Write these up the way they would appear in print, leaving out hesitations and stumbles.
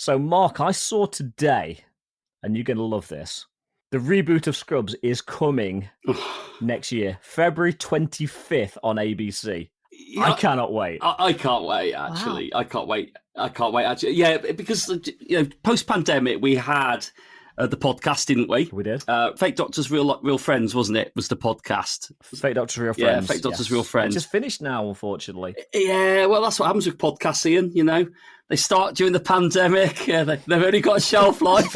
So, Mark, I saw today, and you're going to love this, the reboot of Scrubs is coming next year, February 25th on ABC. Yeah, I cannot wait. I can't wait, actually. Wow. I can't wait, actually. Yeah, because, post-pandemic, we had the podcast, didn't we? We did. Fake Doctors, Real Friends, wasn't it? Was the podcast. Fake Doctors, Real Friends. Yeah, Fake Doctors, Real Friends. It's just finished now, unfortunately. Yeah, well, that's what happens with podcasts, Ian, They start during the pandemic. They've only got a shelf life.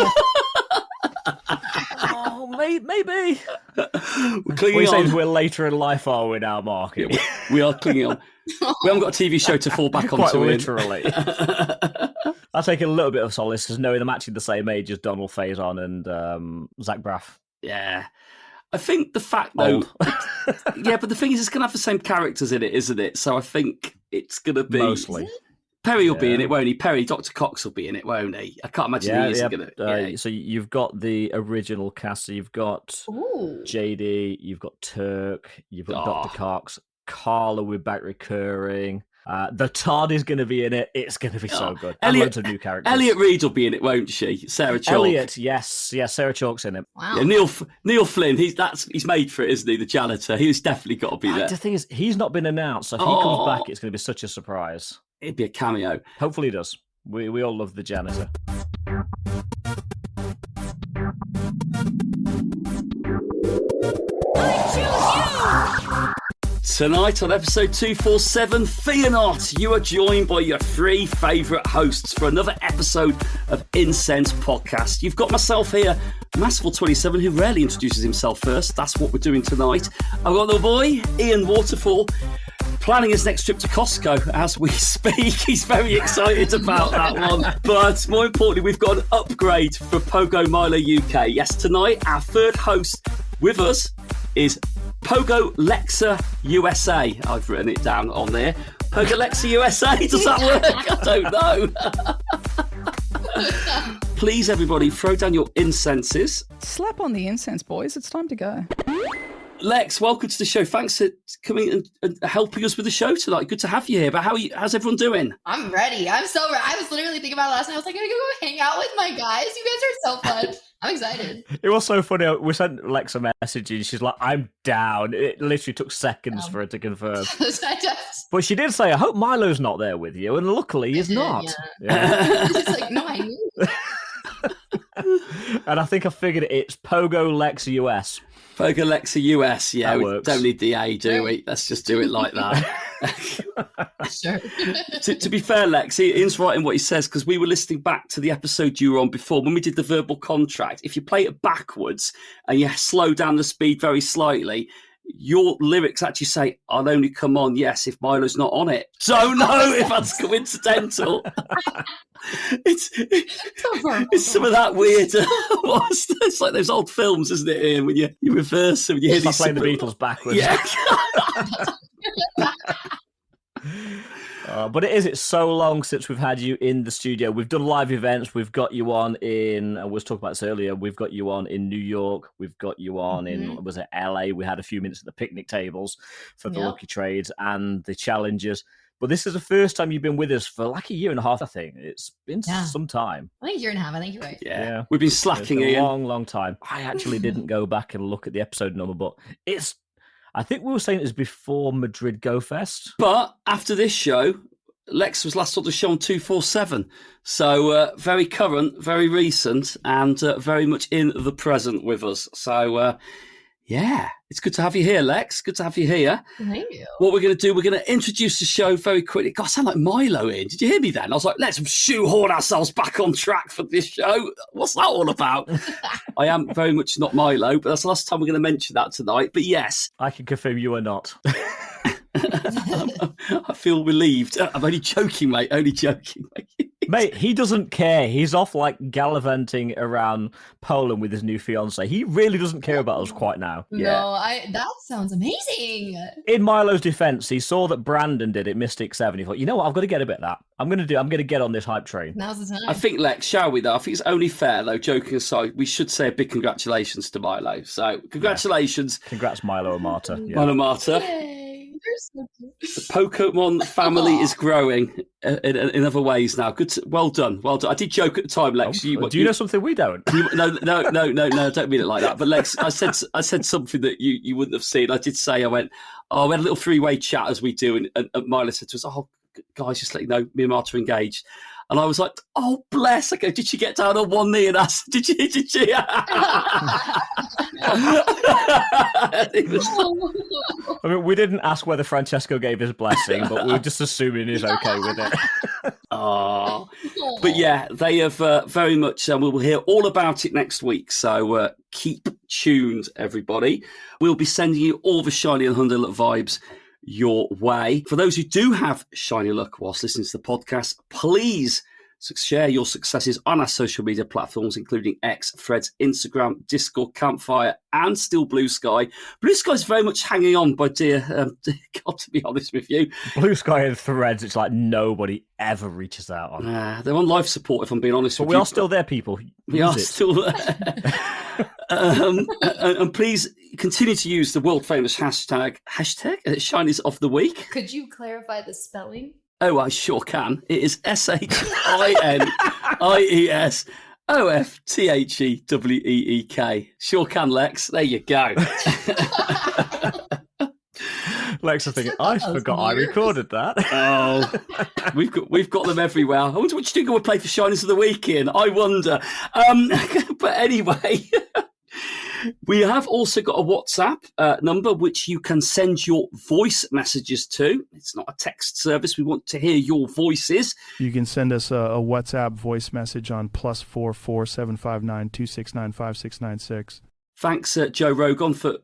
Maybe. We're clinging on. We're later in life, are we now, Mark? We are clinging on. We haven't got a TV show to fall back onto. Quite literally. I'll take a little bit of solace as knowing I'm actually the same age as Donald Faison and Zach Braff. Yeah. I think the fact, though... yeah, but the thing is, it's going to have the same characters in it, isn't it? So I think it's going to be... Mostly. Perry will be in it, won't he? Perry, Dr. Cox will be in it, won't he? I can't imagine he isn't going to... So you've got the original cast. So you've got JD, you've got Turk, you've got Dr. Cox, Carla will be back recurring. The Todd is going to be in it. It's going to be so good. Loads of new characters. Elliot Reed will be in it, won't she? Sarah Chalk. Elliot, yes. Sarah Chalk's in it. Wow. Yeah, Neil Flynn, he's made for it, isn't he? The janitor. He's definitely got to be there. The thing is, he's not been announced. So if he comes back, it's going to be such a surprise. It'd be a cameo. Hopefully he does. We all love the janitor. Tonight on episode 247, fear not, you are joined by your three favourite hosts for another episode of Incense Podcast. You've got myself here, Masterful 27, who rarely introduces himself first. That's what we're doing tonight. I've got the boy, Ian Waterfall, planning his next trip to Costco as we speak. He's very excited about that one. But more importantly, we've got an upgrade for Pogo Milo UK. Yes, tonight, our third host with us is Pogolexa USA. I've written it down on there. Pogolexa USA, does that work? I don't know. Please, everybody, throw down your incenses. Slap on the incense, boys. It's time to go. Lex, welcome to the show. Thanks for coming and helping us with the show tonight. Good to have you here. But how's everyone doing? I'm ready. I'm so ready. I was literally thinking about it last night. I was like, I'm going to go hang out with my guys. You guys are so fun. I'm excited. It was so funny. We sent Lex a message and she's like, I'm down. It literally took seconds for her to confirm. But she did say, I hope Milo's not there with you. And luckily he's not. Yeah. She's like, no, I knew. And I think I figured it's Pogolexa US. Pogolexa US, yeah. That we works. Don't need the A, do we? Let's just do it like that. Sure. To be fair, Lex, Ian's right in what he says, because we were listening back to the episode you were on before when we did the verbal contract. If you play it backwards and you slow down the speed very slightly, your lyrics actually say, I'll only come on, yes, if Milo's not on it. Don't know if that's coincidental. It's some of that weird. It's like those old films, isn't it, Ian, when you reverse them. You hear these playing the Beatles backwards. Yeah. But it's so long since we've had you in the studio. We've done live events. We've got you on in, we was talking about this earlier, we've got you on in New York. We've got you on in, was it LA? We had a few minutes at the picnic tables for the Lucky Trades and the challenges. But this is the first time you've been with us for like a year and a half, I think. It's been some time. I think a year and a half, I think you're right. Yeah. We've been slacking, Ian. A long time. I actually didn't go back and look at the episode number, but I think we were saying it was before Madrid Go Fest. But after this show, Lex was last on the show on 247. So very current, very recent, and very much in the present with us. So, it's good to have you here, Lex. Good to have you here. Thank you. What we're going to do, we're going to introduce the show very quickly. God, I sound like Milo in. Did you hear me then? I was like, let's shoehorn ourselves back on track for this show. What's that all about? I am very much not Milo, but that's the last time we're going to mention that tonight. But yes. I can confirm you are not. I feel relieved. I'm only joking, mate. Only joking, mate. Mate, he doesn't care. He's off like gallivanting around Poland with his new fiance. He really doesn't care about us quite now. No, that sounds amazing. In Milo's defense, he saw that Brandon did it, Mystic 7. He thought, you know what, I've got to get a bit of that. I'm going to get on this hype train. Now's the time. I think, Lex, shall we though? I think it's only fair though, joking aside, we should say a big congratulations to Milo. So congratulations. Congrats, Milo and Marta. Milo and Marta. Yay. They're so cute. The Pokemon family is growing in other ways now. Good, well done, well done. I did joke at the time, Lex. Do you know something we don't? No, I don't mean it like that. But Lex, I said something that you wouldn't have seen. I did say, we had a little three-way chat as we do, and Mila said to us, "Oh, guys, just let you know, me and Marta are engaged." And I was like, "Oh, bless." I go, "Did she get down on one knee and ask? Did she?" I mean, we didn't ask whether Francesco gave his blessing, but we were just assuming he's okay with it. Oh, but yeah, they have very much. We will hear all about it next week. So keep tuned, everybody. We'll be sending you all the Shiny and Hyundai Luck vibes your way. For those who do have Shiny Luck whilst listening to the podcast, please share your successes on our social media platforms, including X, Threads, Instagram, Discord, Campfire, and still Blue Sky. Blue Sky's very much hanging on, by dear God, to be honest with you. Blue Sky and Threads, it's like nobody ever reaches out on. They're on life support, if I'm being honest with you. But we are still there, people. We are still there. And please continue to use the world famous hashtag Shinies of the Week. Could you clarify the spelling? Oh, I sure can. It is SHINIESOFTHEWEEK. Sure can, Lex. There you go. Lex is thinking, I forgot I recorded that. Oh, we've got them everywhere. I wonder what you think we'll play for Shinies of the Week in. I wonder. But anyway, we have also got a WhatsApp number which you can send your voice messages to. It's not a text service. We want to hear your voices. You can send us a WhatsApp voice message on +44 759 269 5696. Thanks, Joe Rogan, for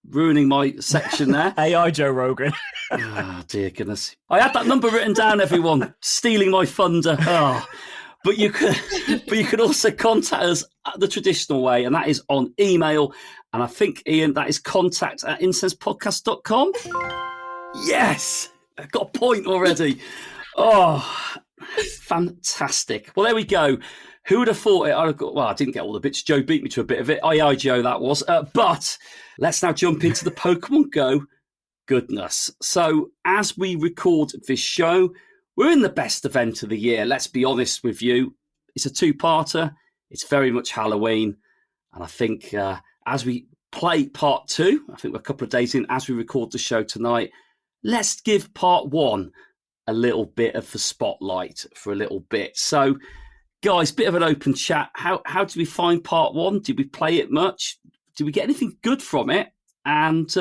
ruining my section there. AI Joe Rogan. Oh, dear goodness. I had that number written down, everyone, stealing my thunder. Oh. But you can also contact us the traditional way, and that is on email. And I think, Ian, that is contact@incensepodcast.com. Yes! I've got a point already. Oh, fantastic. Well, there we go. Who would have thought it? I didn't get all the bits. Joe beat me to a bit of it. Aye, Joe, that was. But let's now jump into the Pokemon Go goodness. So as we record this show, we're in the best event of the year. Let's be honest with you. It's a two-parter. It's very much Halloween. And I think as we play part two, I think we're a couple of days in as we record the show tonight, let's give part one a little bit of the spotlight for a little bit. So, guys, bit of an open chat. How did we find part one? Did we play it much? Did we get anything good from it? And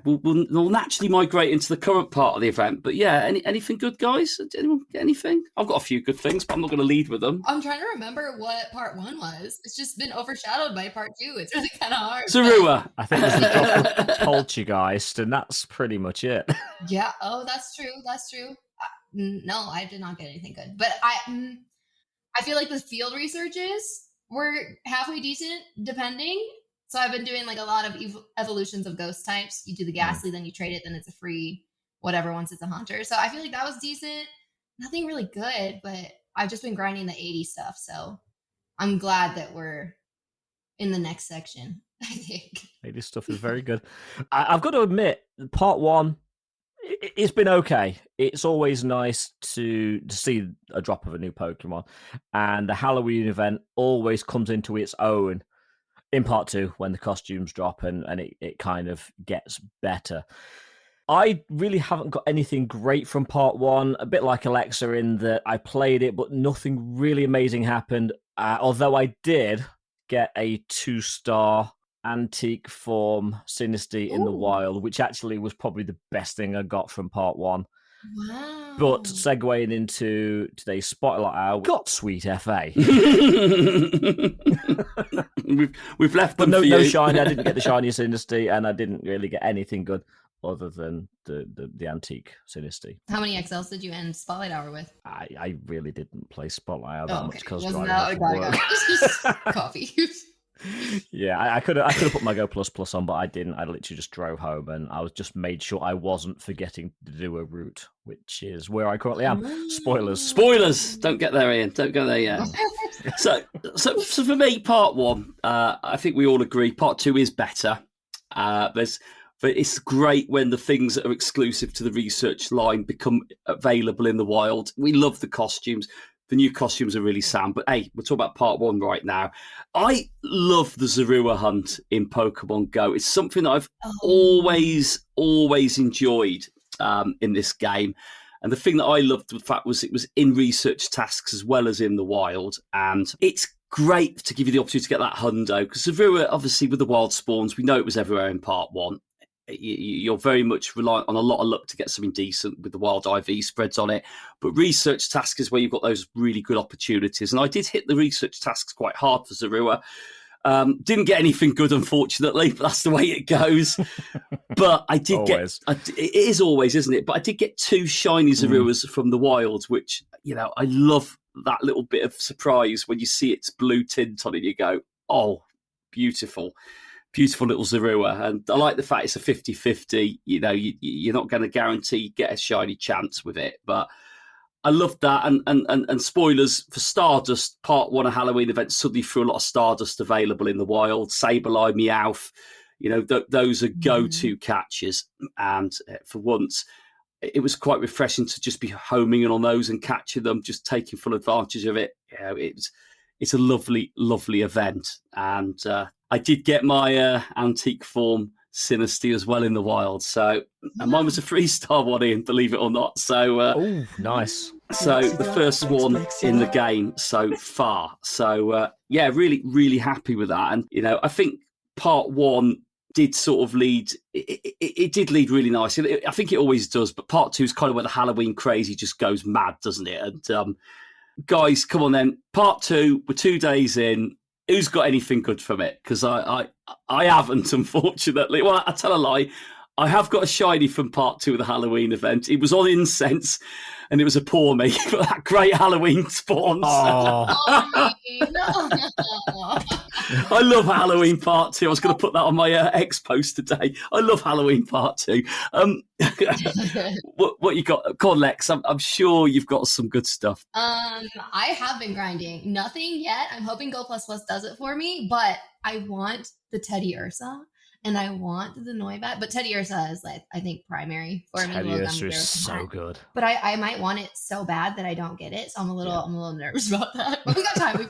we'll naturally migrate into the current part of the event. But yeah, anything good, guys? Did anyone get anything? I've got a few good things, but I'm not going to lead with them. I'm trying to remember what part one was. It's just been overshadowed by part two. It's really kind of hard. Zorua. I think there's a Poltergeist, and that's pretty much it. Yeah. Oh, that's true. That's true. No, I did not get anything good. But I feel like the field researches were halfway decent, depending. So I've been doing like a lot of evolutions of ghost types. You do the Ghastly, then you trade it, then it's a free whatever once it's a hunter. So I feel like that was decent. Nothing really good, but I've just been grinding the 80 stuff. So I'm glad that we're in the next section, I think. 80 stuff is very good. I've got to admit, part one, it's been okay. It's always nice to see a drop of a new Pokemon. And the Halloween event always comes into its own in part two when the costumes drop and it kind of gets better. I really haven't got anything great from part one, a bit like Ayyylexa in that I played it, but nothing really amazing happened. Although I did get a 2-star antique form Sinistea in the wild, which actually was probably the best thing I got from part one. Wow. But segueing into today's Spotlight Hour, we got Sweet FA. we've left them but for no you. shiny. I didn't get the shiny Sinistea, and I didn't really get anything good other than the antique Sinistea. How many XLs did you end Spotlight Hour with? I really didn't play Spotlight Hour that much because wasn't that just coffee? Yeah, I could have put my Go Plus on, but I didn't. I literally just drove home, and I was just made sure I wasn't forgetting to do a route, which is where I currently am. Spoilers. Don't get there, Ian. Don't go there yet. So for me, part one, I think we all agree. Part two is better. There's But it's great when the things that are exclusive to the research line become available in the wild. We love the costumes. The new costumes are really sound. But hey, we're talking about part 1 right now. I love the Zorua hunt in Pokemon Go. It's something that I've always enjoyed in this game. And the thing that I loved, the fact was it was in research tasks as well as in the wild. And it's great to give you the opportunity to get that hundo. Because Zorua, obviously, with the wild spawns, we know it was everywhere in part 1. You're very much reliant on a lot of luck to get something decent with the wild IV spreads on it. But research task is where you've got those really good opportunities. And I did hit the research tasks quite hard for Zorua. Didn't get anything good, unfortunately, but that's the way it goes. But I did it is always, isn't it? But I did get 2 shiny Zoruas from the wild, which, I love that little bit of surprise when you see its blue tint on it. You go, oh, beautiful. Beautiful little Zorua. And I like the fact it's a 50-50. You're not going to guarantee get a shiny chance with it. But I love that. And spoilers for Stardust, part 1 of Halloween events suddenly threw a lot of Stardust available in the wild. Sableye, Meowth, those are go-to catches. And for once, it was quite refreshing to just be homing in on those and catching them, just taking full advantage of it. It's a lovely, lovely event. And I did get my antique form Sinistea as well in the wild. So and mine was a 3-star one, Ian, believe it or not. So nice. So the first one in the game so far. So really, really happy with that. And I think part 1 did sort of lead. It did lead really nice. I think it always does. But part 2 is kind of where the Halloween crazy just goes mad, doesn't it? And guys, come on then. Part 2. We're 2 days in. Who's got anything good from it? Because I haven't, unfortunately. Well, I tell a lie. I have got a shiny from part 2 of the Halloween event. It was on Incense, and it was a poor me for that great Halloween spawn. I love Halloween part 2. I was going to put that on my X post today. I love Halloween part 2. What you got? Come on, Lex. I'm sure you've got some good stuff. I have been grinding. Nothing yet. I'm hoping Go++ does it for me, but I want the Teddy Ursa. And I want the Noibat, but Teddy Ursa is I think primary for me. Teddy Ursa is so good. But I might want it so bad that I don't get it. So I'm a little nervous about that. But we've got time.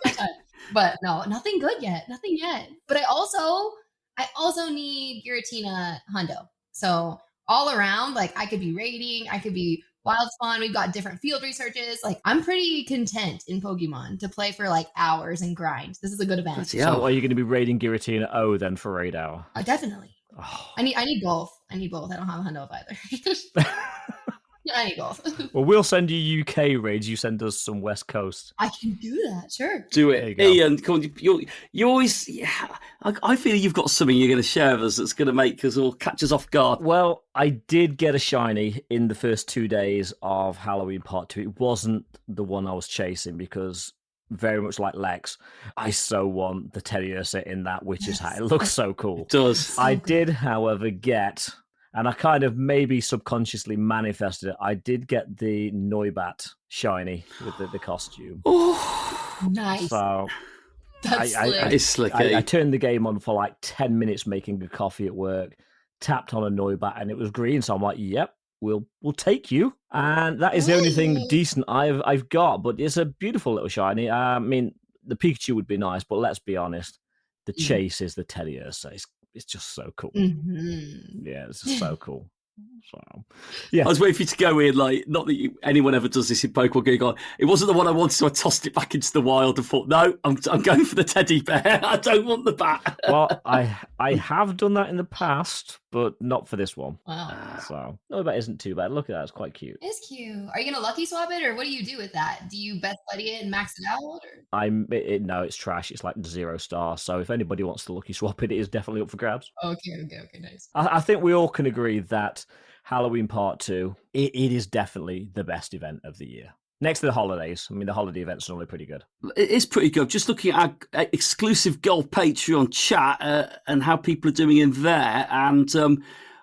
But no, nothing good yet. Nothing yet. But I also need Giratina Hundo. So all around, I could be raiding, I could be wild spawn. We've got different field researches. I'm pretty content in Pokemon to play for hours and grind. This is a good event. So are you going to be raiding Giratina O then for raid hour? Definitely. Oh. I need both. I don't have a Hundo either. I need both. Well, we'll send you UK raids. You send us some West Coast. I can do that. Sure. Do it, Ian. Come on, you always. Yeah, I feel you've got something you're going to share with us that's going to make us all catch us off guard. Well, I did get a shiny in the first 2 days of Halloween Part 2. It wasn't the one I was chasing because, very much like Lex, I so want the Teddy Ursa in that witch's hat. It looks so cool. It does. I did, however, get. And I kind of maybe subconsciously manifested it. I did get the Noibat shiny with the costume. Oh, nice. So That's slick. I turned the game on for 10 minutes making a coffee at work, tapped on a Noibat, and it was green. So I'm like, yep, we'll take you. And that is the only thing decent I've got. But it's a beautiful little shiny. I mean, the Pikachu would be nice, but let's be honest. The chase is the Teddy Ursa. It's just so cool. Mm-hmm. Yeah, it's just so cool. So, yeah. I was waiting for you to go in, not that anyone ever does this in Pokemon Go. It wasn't the one I wanted, so I tossed it back into the wild and thought, no, I'm going for the teddy bear. I don't want the bat. Well, I have done that in the past, but not for this one. Wow. So, no, that isn't too bad. Look at that. It's quite cute. It's cute. Are you going to lucky swap it, or what do you do with that? Do you best buddy it and max it out? Or? No, it's trash. It's 0 star. So if anybody wants to lucky swap it, it is definitely up for grabs. Okay, nice. I think we all can agree that Halloween Part 2, it is definitely the best event of the year. Next to the holidays. I mean, the holiday events are normally pretty good. It is pretty good. Just looking at our exclusive Gold Patreon chat and how people are doing in there. And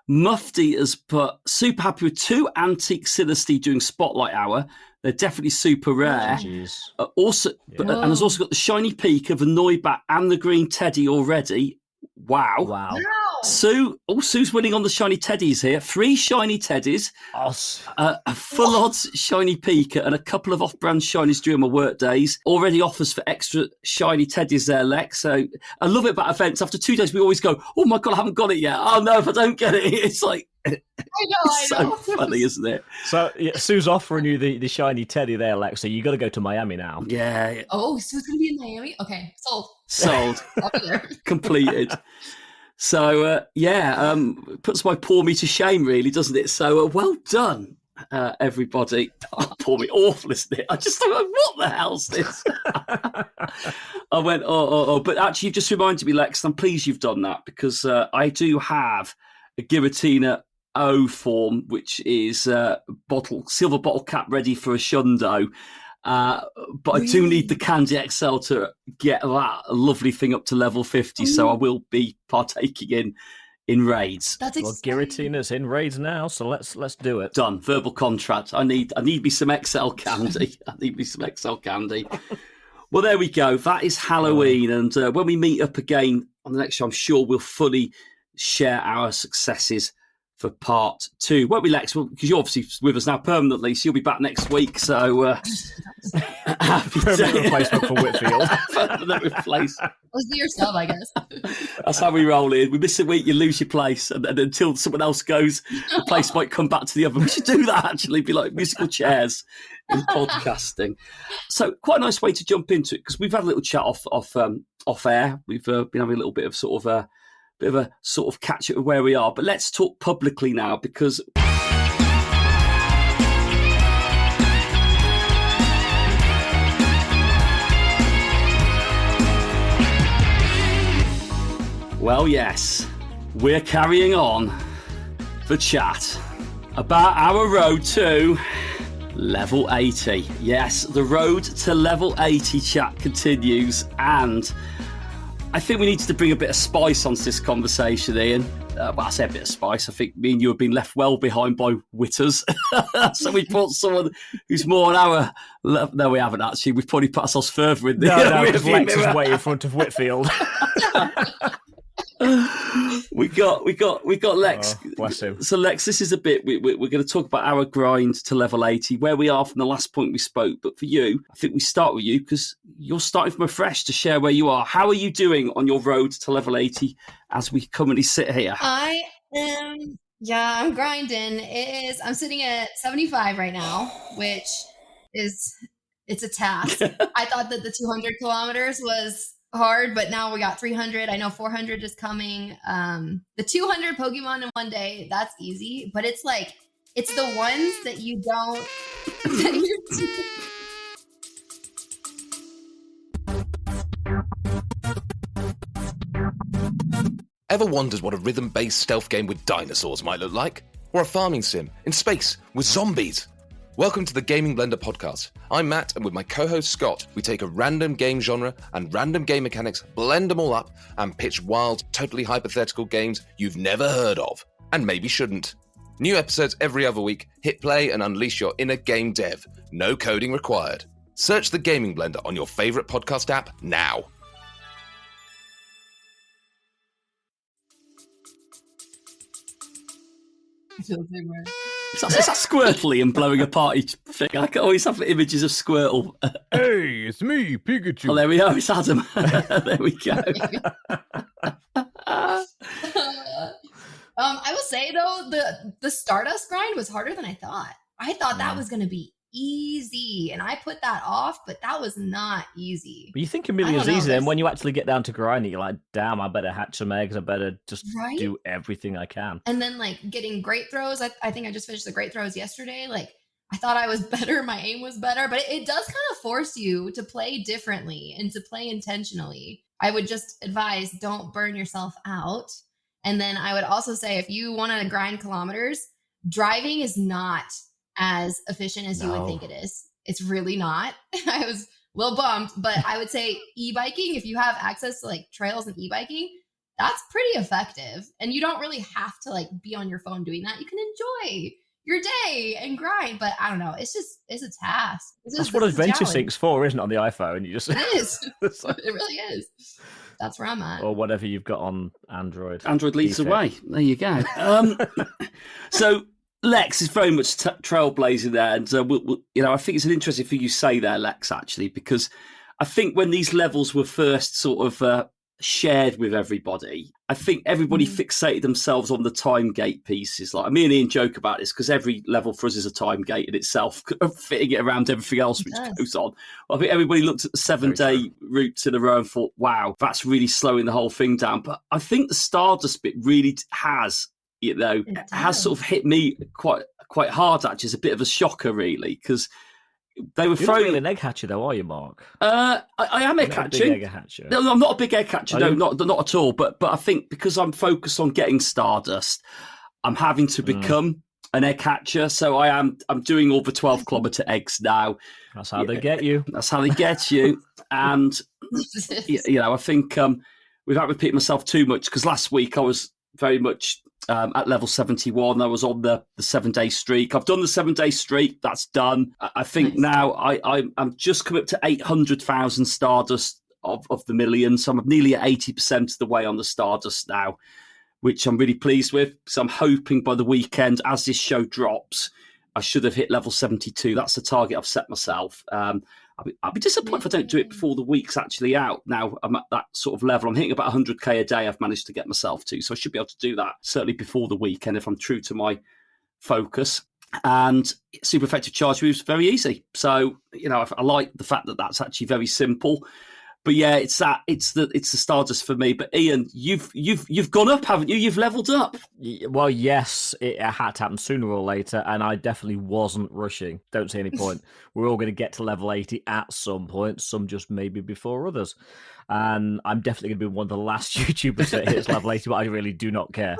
Mufti has put, super happy with 2 antique Sinistea doing Spotlight Hour. They're definitely super rare. Also, and there's also got the shiny peak of a Noibat and the green Teddy already. Wow. Sue's winning on the shiny teddies here. 3 shiny teddies, a full odds shiny Pika, and a couple of off-brand shinies during my work days. Already offers for extra shiny teddies there, Lex. So I love it about events. After 2 days, we always go, oh my God, I haven't got it yet. Oh no, if I don't get it, it's like... I know. So funny, isn't it? So Sue's offering you the shiny teddy there, Lex. So you got to go to Miami now. Yeah. Oh, so it's going to be in Miami? Okay, Sold. I'll be there. Completed. So, puts my poor me to shame, really, doesn't it? So, well done, everybody. Oh, poor me. Awful, isn't it? I just thought, what the hell's this? I went, But actually, you've just reminded me, Lex, I'm pleased you've done that because I do have a Giratina O form, which is silver bottle cap ready for a Shundo. But I do need the Candy XL to get that lovely thing up to level 50, so I will be partaking in raids. That's exciting. Well, Giratina's in raids now, so let's do it. Done. Verbal contract. I need me some XL candy. Well, there we go. That is Halloween, and when we meet up again on the next show, I'm sure we'll fully share our successes for part 2. Won't we, Lex? Well, because you're obviously with us now permanently, so you'll be back next week. So, permanent replacement for Whitfield. Permanent replacement. Let's do your sub, I guess. That's how we roll in. We miss a week, you lose your place, and until someone else goes, the place might come back to the other. We should do that, actually, be like musical chairs in podcasting. So, quite a nice way to jump into it, because we've had a little chat off air. We've been having a little bit of sort of catch up of where we are. But let's talk publicly now, because well, yes, we're carrying on the chat about our road to level 80. Yes, the road to level 80 chat continues, and I think we needed to bring a bit of spice onto this conversation, Ian. Well, I say a bit of spice. I think me and you have been left well behind by witters. So we brought someone who's more on our level. No, we haven't actually. We've probably put ourselves further in the because Lex is way in front of Whitfield. We got Lex. Oh, bless him. So Lex, this is a bit we're going to talk about our grind to level 80, where we are from the last point we spoke. But for you, I think we start with you because you're starting from afresh to share where you are. How are you doing on your road to level 80 as we currently sit here? I am, I'm grinding. I'm sitting at 75 right now, which it's a task. I thought that the 200 kilometers was hard, but now we got 300. I know 400 is coming. The 200 Pokemon in one day, that's easy, but it's like, it's the ones that you don't. Ever wondered what a rhythm-based stealth game with dinosaurs might look like? Or a farming sim in space with zombies? Welcome to the Gaming Blender podcast. I'm Matt, and with my co-host Scott, we take a random game genre and random game mechanics, blend them all up, and pitch wild, totally hypothetical games you've never heard of, and maybe shouldn't. New episodes every other week. Hit play and unleash your inner game dev. No coding required. Search the Gaming Blender on your favorite podcast app now. Is that Squirtle and blowing a party thing? I can always have images of Squirtle. Hey, it's me, Pikachu. Oh, there we go. It's Adam. There we go. I will say though, the Stardust grind was harder than I thought. I thought that was going to be easy, and I put that off, but that was not easy. But you think Amelia's easy, then when you actually get down to grinding, you're like, damn, I better hatch some eggs. I better just do everything I can. And then like getting great throws. I think I just finished the great throws yesterday. Like I thought I was better. My aim was better, but it does kind of force you to play differently and to play intentionally. I would just advise, don't burn yourself out. And then I would also say, if you want to grind kilometers, driving is not as efficient as you would think it is. It's really not. I was a little bummed, but I would say e-biking, if you have access to like trails and e-biking, that's pretty effective. And you don't really have to like be on your phone doing that. You can enjoy your day and grind, but I don't know. It's a task. That's what Adventure Sync's for, isn't it, on the iPhone? You just It is. It really is. that's where I'm at. Or whatever you've got on Android. Android leads the way. There you go. So Lex is very much trailblazing there, and I think it's an interesting thing you say there, Lex, actually, because I think when these levels were first sort of shared with everybody, I think everybody fixated themselves on the time gate pieces. Like me and Ian joke about this because every level for us is a time gate in itself, fitting it around everything else which goes on. I think everybody looked at the 7-day routes in a row and thought, wow, that's really slowing the whole thing down. But I think the Stardust bit really has sort of hit me quite hard, actually. It's a bit of a shocker, really, because they were throwing... You're not really an egg hatcher, though, are you, Mark? I am egg hatching. No, I'm not a big egg catcher. No, not at all. But I think because I'm focused on getting Stardust, I'm having to become an egg hatcher. So I'm doing all the 12-kilometre eggs now. That's how they get you. That's how they get you. And I think without repeating myself too much, because last week I was very much at level 71. I was on the 7-day streak. I've done the 7-day streak. That's done. I think now I'm just come up to 800,000 Stardust of the million. So I'm nearly at 80% of the way on the Stardust now, which I'm really pleased with. So I'm hoping by the weekend, as this show drops, I should have hit level 72. That's the target I've set myself. I'll be disappointed if I don't do it before the week's actually out. Now I'm at that sort of level. I'm hitting about 100k a day I've managed to get myself to. So I should be able to do that certainly before the weekend if I'm true to my focus. And super effective charge moves very easy. So, I like the fact that that's actually very simple. But yeah, it's the Stardust for me. But Ian, you've gone up, haven't you? You've leveled up. Well, yes, it had to happen sooner or later, and I definitely wasn't rushing. Don't see any point. We're all going to get to level 80 at some point. Some just maybe before others. And I'm definitely going to be one of the last YouTubers that hits level 80, but I really do not care.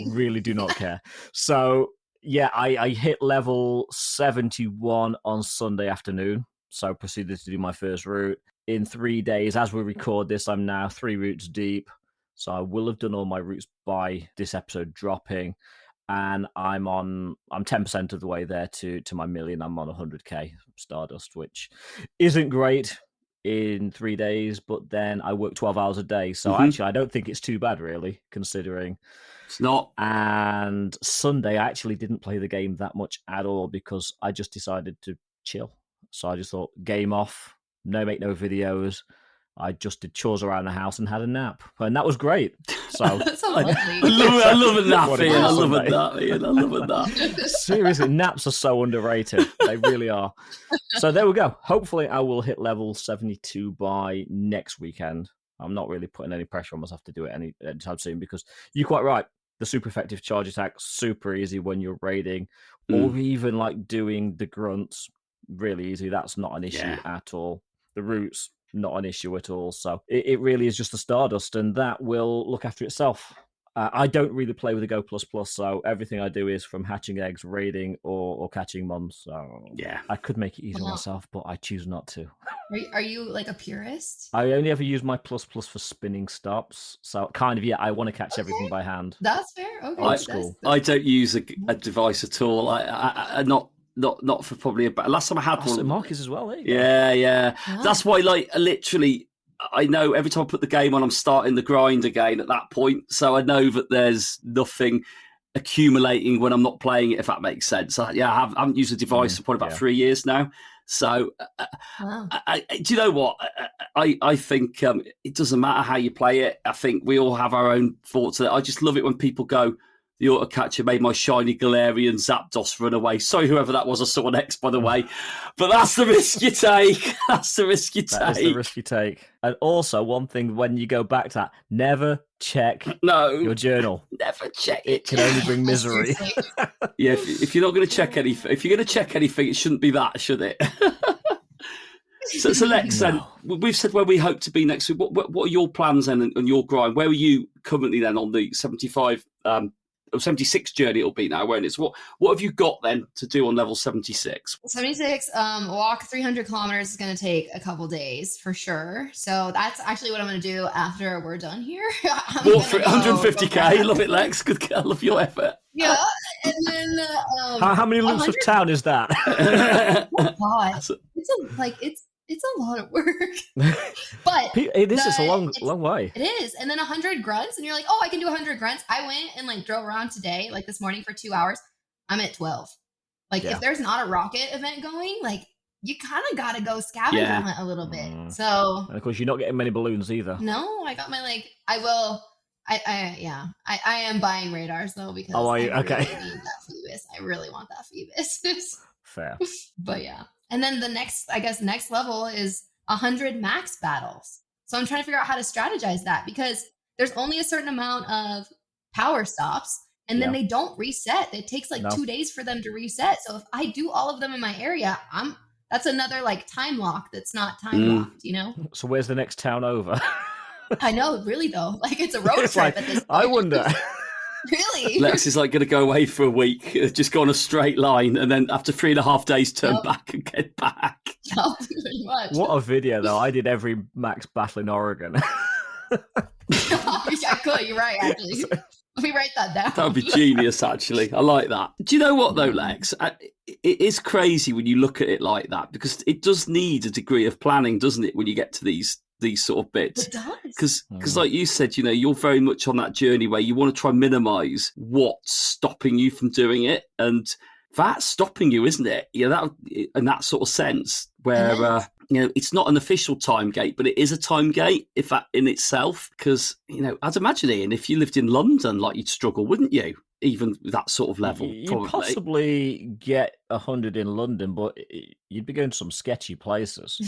Really do not care. So yeah, I hit level 71 on Sunday afternoon. So I proceeded to do my first route. In 3 days, as we record this, I'm now 3 routes deep. So I will have done all my routes by this episode dropping. And I'm 10% of the way there to my million. I'm on 100k Stardust, which isn't great in 3 days, but then I work 12 hours a day. So actually, I don't think it's too bad, really, considering. It's not. And Sunday, I actually didn't play the game that much at all because I just decided to chill. So I just thought, game off. No videos. I just did chores around the house and had a nap, and that was great. So That's so lovely. I love a nap, Ian. I love a nap. Seriously, naps are so underrated. They really are. So there we go. Hopefully, I will hit level 72 by next weekend. I'm not really putting any pressure on myself to do it anytime soon because you're quite right. The super effective charge attack, super easy when you're raiding, or even like doing the grunts. Really easy. That's not an issue at all. The routes, not an issue at all. So it really is just the Stardust, and that will look after itself. I don't really play with the Go++, so everything I do is from hatching eggs, raiding, or catching mons. So yeah, I could make it easier myself, but I choose not to. Are you like a purist? I only ever use my ++ for spinning stops. So I want to catch everything by hand. That's fair. Okay, That's cool. I don't use a device at all. I not for probably about last time I had one. Marcus as well, eh? Yeah. Oh. That's why, literally, I know every time I put the game on, I'm starting the grind again at that point. So I know that there's nothing accumulating when I'm not playing it, if that makes sense. I haven't used a device for probably about 3 years now. So, do you know what? I think it doesn't matter how you play it. I think we all have our own thoughts. I just love it when people go, the auto catcher made my shiny Galarian Zapdos run away. Sorry, whoever that was. I saw an X, by the way. But that's the risk you take. That is the risk you take. And also, one thing, when you go back to that, never check your journal. Never check it. It can only bring misery. Yeah, if you're not going to check anything, it shouldn't be that, should it? So Lex, then, we've said where we hope to be next week. What are your plans then and your grind? Where are you currently then on the 75... 76 journey it'll be now, won't it? So what have you got then to do on level 76? 76, walk 300 kilometers is going to take a couple days for sure. So that's actually what I'm going to do after we're done here. Walk 150k. Love it, Lex. Good. I love your effort. Yeah. And then how many loops of town is that? Oh God. It's it's a lot of work. But it's a long way. It is. And then 100 grunts, and you're like, oh, I can do 100 grunts. I went and like drove around today, like this morning for 2 hours. I'm at 12. Like if there's not a rocket event going, like you kind of got to go scavenger hunt a little bit. So, and of course, you're not getting many balloons either. No, I got my I am buying radars though because are you? Okay. Really need that Phoebus. I really want that Phoebus. Fair. But yeah. And then the next level is 100 max battles. So I'm trying to figure out how to strategize that because there's only a certain amount of power stops and then they don't reset. It takes 2 days for them to reset. So if I do all of them in my area, that's another like time lock that's not time locked, you know? So where's the next town over? I know, really though. Like it's a road trip at this point. I wonder. Really? Lex is like going to go away for a week, just go on a straight line, and then after 3.5 days, turn back and get back. Pretty much. What a video, though! I did every max battle in Oregon. I could. You're right. Actually, let me write that down. That would be genius. Actually, I like that. Do you know what though, Lex? It is crazy when you look at it like that because it does need a degree of planning, doesn't it? When you get to these sort of bits. It does. Because like you said, you know, you're very much on that journey where you want to try and minimize what's stopping you from doing it. And that's stopping you, isn't it? Yeah, that in that sort of sense where, you know, it's not an official time gate, but it is a time gate if that in itself. Because, you know, I'd imagine, Ian, if you lived in London, like you'd struggle, wouldn't you? Even with that sort of level. You'd possibly get 100 in London, but you'd be going to some sketchy places.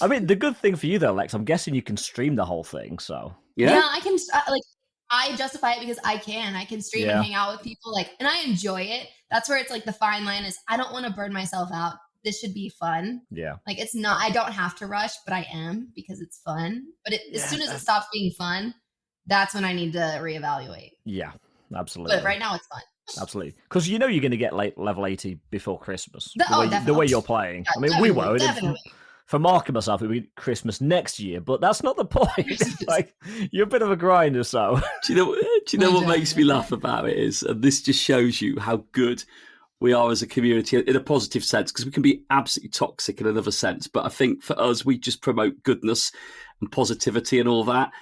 I mean, the good thing for you though, Lex, I'm guessing you can stream the whole thing. So yeah, I can. I justify it because I can stream and hang out with people, and I enjoy it. That's where it's like the fine line is. I don't want to burn myself out. This should be fun. Yeah, like it's not. I don't have to rush, but I am because it's fun. But as soon as it stops being fun, that's when I need to reevaluate. Yeah, absolutely. But right now, it's fun. Absolutely, because you know you're going to get level 80 before Christmas. Definitely. The way you're playing. Yeah, I mean, we won't. Definitely. For Mark and myself, it'll be Christmas next year, but that's not the point. Like you're a bit of a grinder, so. Do you know what makes me laugh about it is, and this just shows you how good we are as a community in a positive sense, because we can be absolutely toxic in another sense. But I think for us, we just promote goodness and positivity and all that.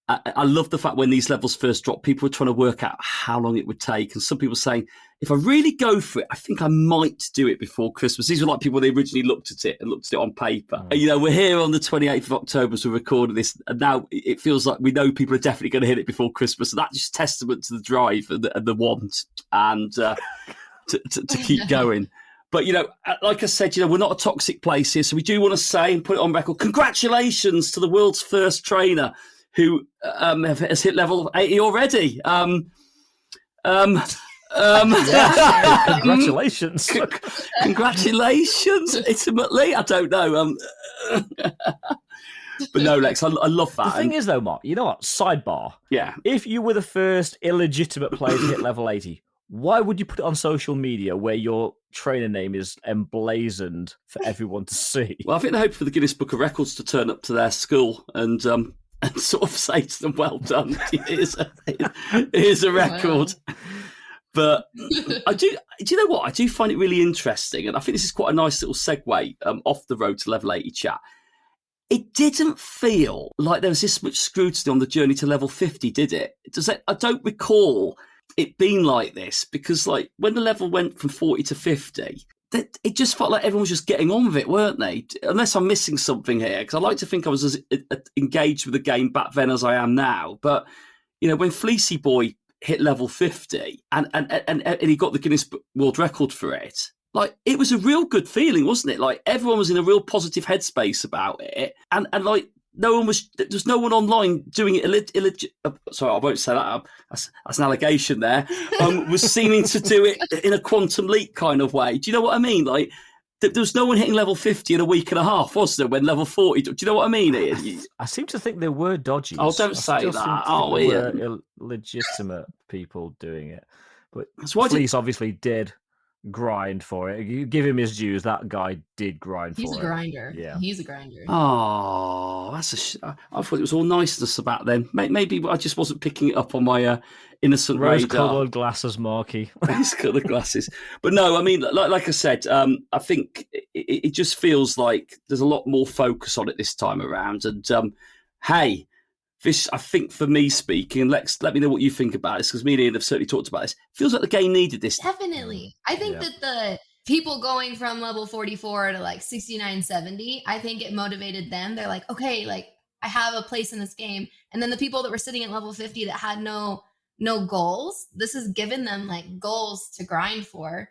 I love the fact when these levels first dropped, people were trying to work out how long it would take. And some people saying, if I really go for it, I think I might do it before Christmas. These were like people when they originally looked at it on paper. And, you know, we're here on the 28th of October, as we're recording this. And now it feels like we know people are definitely going to hit it before Christmas. And that's just testament to the drive and the want and to keep going. But, you know, like I said, you know, we're not a toxic place here. So we do want to say and put it on record, congratulations to the world's first trainer who has hit level 80 already. Congratulations. Congratulations, ultimately. I don't know. But no, Lex, I love that. The thing is, though, Mark, you know what? Sidebar. Yeah. If you were the first illegitimate player to hit level 80, why would you put it on social media where your trainer name is emblazoned for everyone to see? Well, I think they hope for the Guinness Book of Records to turn up to their school and sort of say to them, well done, here's a record. Wow. But do you know what? I do find it really interesting, and I think this is quite a nice little segue off the road to level 80 chat. It didn't feel like there was this much scrutiny on the journey to level 50, did it? I don't recall it being like this, because like when the level went from 40 to 50, it just felt like everyone was just getting on with it, weren't they? Unless I'm missing something here, because I like to think I was as engaged with the game back then as I am now. But, you know, when Fleecy Boy hit level 50 and he got the Guinness World Record for it, like, it was a real good feeling, wasn't it? Like, everyone was in a real positive headspace about it. And like, there was no one online doing it sorry, I won't say that. That's an allegation there. Was seeming to do it in a quantum leap kind of way. Do you know what I mean? Like, there was no one hitting level 50 in a week and a half, was there, when level 40... Do you know what I mean, Ian? I seem to think there were dodgies. Oh, don't say that. Oh, Ian. Were illegitimate people doing it. But Fleece obviously did grind for it. You give him his dues. That guy did grind for it. He's a grinder. Yeah. He's a grinder. Oh, I thought it was all niceness about them. Maybe I just wasn't picking it up on my innocent radar. Rose-coloured glasses, Marky. Rose-coloured glasses. But no, I mean, like I said, I think it just feels like there's a lot more focus on it this time around. And hey, this, I think for me speaking, and let me know what you think about this, because me and Ian have certainly talked about this. Feels like the game needed this. Definitely. I think that the people going from level 44 to like 69, 70, I think it motivated them. They're like, okay, like I have a place in this game. And then the people that were sitting at level 50 that had no goals, this has given them like goals to grind for.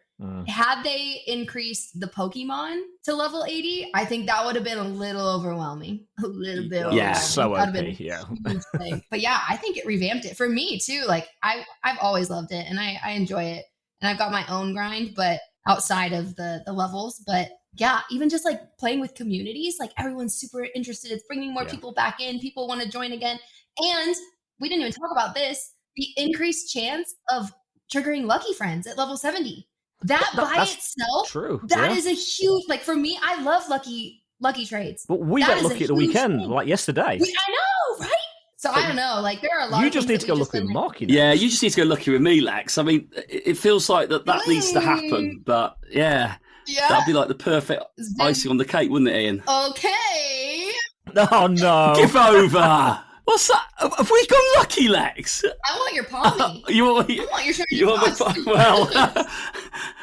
Had they increased the Pokemon to level 80, I think that would have been a little overwhelming. A little bit. Yeah, so OP, yeah. But yeah, I think it revamped it for me too. Like I've always loved it and I enjoy it. And I've got my own grind, but outside of the levels. But yeah, even just like playing with communities, like everyone's super interested. It's bringing more people back in. People want to join again. And we didn't even talk about this, the increased chance of triggering lucky friends at level 70. That by itself, true. That is a huge, like for me, I love lucky trades. But we got lucky at the weekend, like yesterday. I know, right? So I don't know, like there are a lot you of just need to go lucky with Marky now. Yeah, you just need to go lucky with me, Lex. I mean, it feels like that needs to happen, but yeah, that'd be like the perfect icing on the cake, wouldn't it, Ian? Okay. Oh no. Give over. What's that? Have we gone lucky, Lex? I want your palmy. You want my palmy?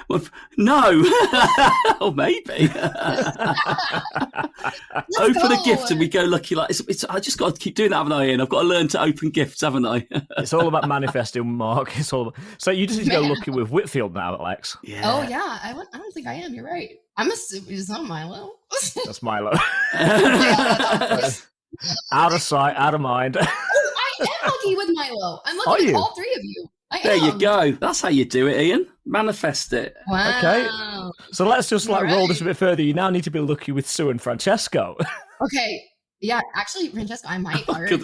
Well, no. Or maybe. Open a gift and we go lucky. Like it's. I just got to keep doing that, haven't I, Ian? I've got to learn to open gifts, haven't I? It's all about manifesting, Mark. It's all. So you just need to go lucky with Whitfield now, Alex. Yeah. Oh yeah. I don't think I am. You're right. I'm assuming it's not Milo. That's Milo. Out of sight, out of mind. Oh, I am lucky with Milo. I'm lucky with all three of you. There you go. That's how you do it, Ian. Manifest it. Wow. Okay. So let's just roll this a bit further. You now need to be lucky with Sue and Francesco. Okay. Yeah, actually, Francesco, I might already.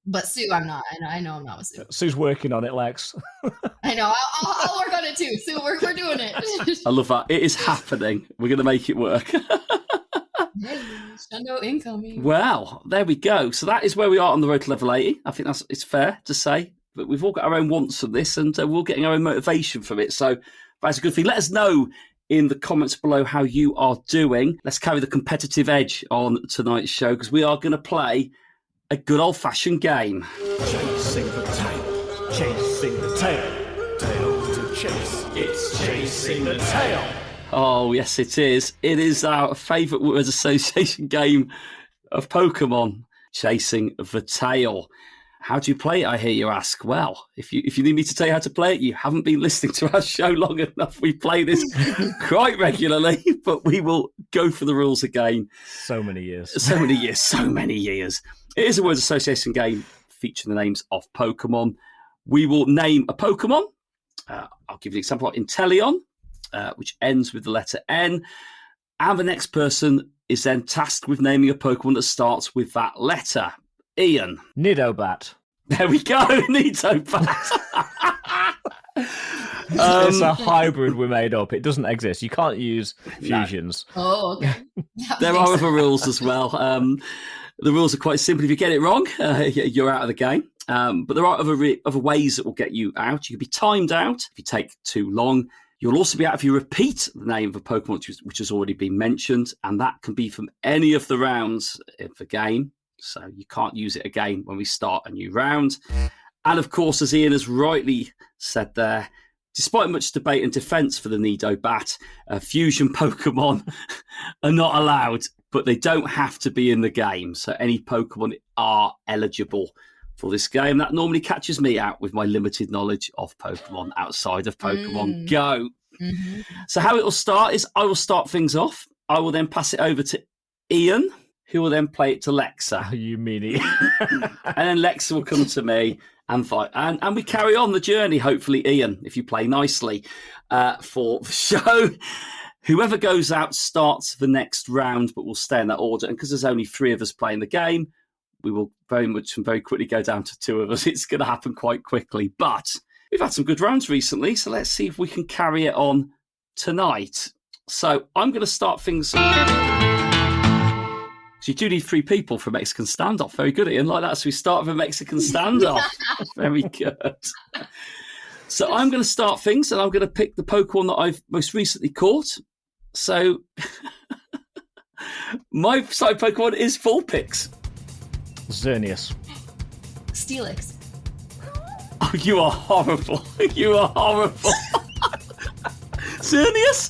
But Sue, I'm not. I know I'm not with Sue. Sue's working on it, Lex. I know. I'll work on it too. Sue, we're doing it. I love that. It is happening. We're going to make it work. Hey, Shundo incoming. Well, there we go. So that is where we are on the road to level 80. I think it's fair to say. But we've all got our own wants from this and we're all getting our own motivation from it. So that's a good thing. Let us know in the comments below how you are doing. Let's carry the competitive edge on tonight's show because we are going to play a good old-fashioned game. Chasing the tail, chasing the tail, tail to chase. It's chasing the tail. Oh, yes, it is. It is our favourite word association game of Pokemon, chasing the tail. How do you play it, I hear you ask? Well, if you need me to tell you how to play it, you haven't been listening to our show long enough. We play this quite regularly, but we will go for the rules again. So many years. It is a word association game featuring the names of Pokemon. We will name a Pokemon. I'll give you an example. Inteleon, which ends with the letter N. And the next person is then tasked with naming a Pokemon that starts with that letter. Ian. Nidobat. There we go. Nidobat. It's a hybrid we made up. It doesn't exist. You can't use fusions. No. Oh, okay. There are other rules as well. The rules are quite simple. If you get it wrong, you're out of the game. But there are other ways that will get you out. You can be timed out if you take too long. You'll also be out if you repeat the name of a Pokemon which has already been mentioned, and that can be from any of the rounds of the game. So you can't use it again when we start a new round. And of course, as Ian has rightly said there, despite much debate and defence for the Nidobat, fusion Pokemon are not allowed, but they don't have to be in the game. So any Pokemon are eligible for this game. That normally catches me out with my limited knowledge of Pokemon outside of Pokemon Go. Mm-hmm. So how it will start is I will start things off. I will then pass it over to Ian, who will then play it to Lexa. You meanie. And then Lexa will come to me and fight. And we carry on the journey, hopefully, Ian, if you play nicely for the show. Whoever goes out starts the next round, but we'll stay in that order. And because there's only 3 of us playing the game, we will very quickly go down to 2 of us. It's going to happen quite quickly. But we've had some good rounds recently, so let's see if we can carry it on tonight. So I'm going to start things. You do need 3 people for a Mexican standoff. Very good, Ian. Like that. So we start with a Mexican standoff. Very good. So I'm going to start things, and I'm going to pick the Pokemon that I've most recently caught. So my side Pokemon is Vulpix. Xerneas. Steelix. Oh, you are horrible. You are horrible. Xerneas?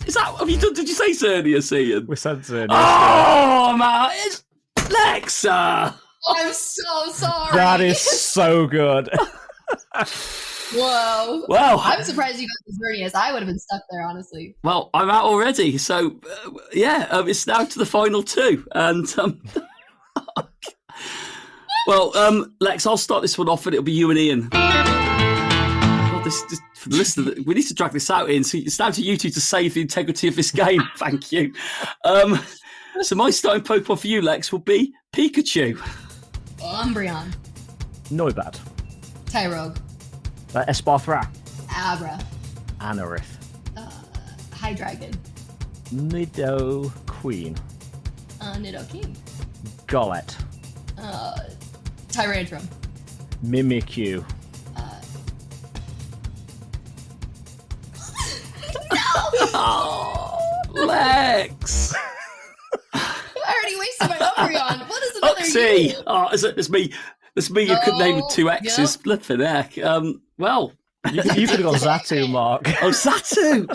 Did you say Xerneas, Ian? We said Xerneas. Oh, man. It's Lexa. I'm so sorry. That is so good. Whoa. Well, I'm surprised you got the Xerneas. I would have been stuck there, honestly. Well, I'm out already. So, it's now to the final 2. And, Lex, I'll start this one off, and it'll be you and Ian. God, this for the listener, we need to drag this out, Ian. So it's down to you two to save the integrity of this game. Thank you. So my starting Pokemon for you, Lex, will be Pikachu. Umbreon. Noibat. Tyrogue. Esparthra. Abra. Anorith. Hydreigon. Nidoqueen. Nidoking. Golett. Tyrantrum. Mimikyu. Oh, Lex. I already wasted my Umbreon. What is another Oopsie. you? Oh, it's me. It's me. You could name it 2 X's. Yep. Flipping heck. Well, You could have gone Xatu, Mark. Oh, Xatu.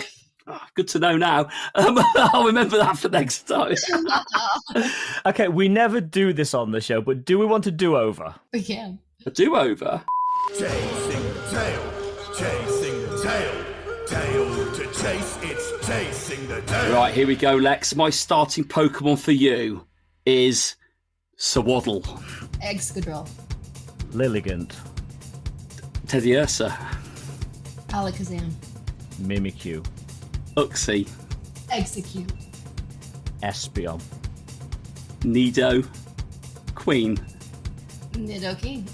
Oh, good to know now. I'll remember that for next time. Okay, we never do this on the show, but do we want a do-over? We can. A do-over. Chasing the tail, chasing the tail. Tail to chase, it's chasing the tail. Right, here we go, Lex. My starting Pokemon for you is Sawaddle. Excadrill. Lilligant. Teddiursa. Alakazam. Mimikyu. Uxie. Execute. Espeon. Nido. Queen. Nidoking.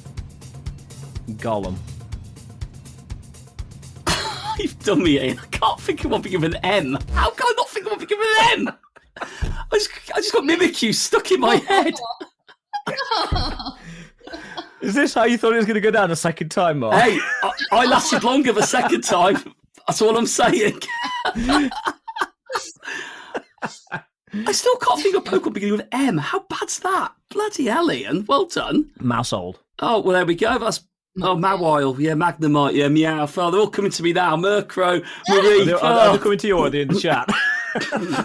Gollum. You've done me in. I can't think of one beginning with an M. How can I not think of one beginning with an M? I just got Mimikyu stuck in my head. Is this how you thought it was going to go down a second time, Mark? Hey, I lasted longer the second time. That's all I'm saying. I still can't think of a Pokemon beginning with M. How bad's that? Bloody hell, Ian. Well done. Mousehold. Oh, well, there we go. That's Mawile. Yeah, Magnemite. Yeah, Meowth. Oh, they're all coming to me now. Murkrow, Marie. Are they coming to you or are they in the chat?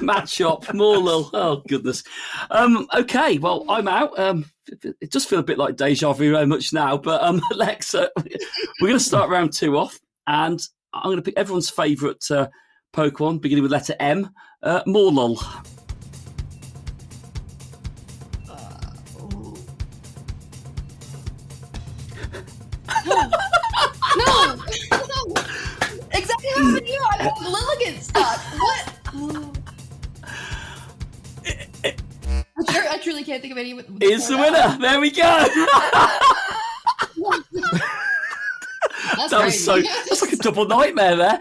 Matchop, Morlul. Oh, goodness. Okay, well, I'm out. It does feel a bit like deja vu very much now, but Lex, we're going to start round 2 off, and I'm going to pick everyone's favourite Pokemon, beginning with letter M, Morlul. No! Exactly what happened to you. I got Lilligant stuck. What? I truly can't think of any. Is the winner. There we go. That's That was crazy. that's like a double nightmare there.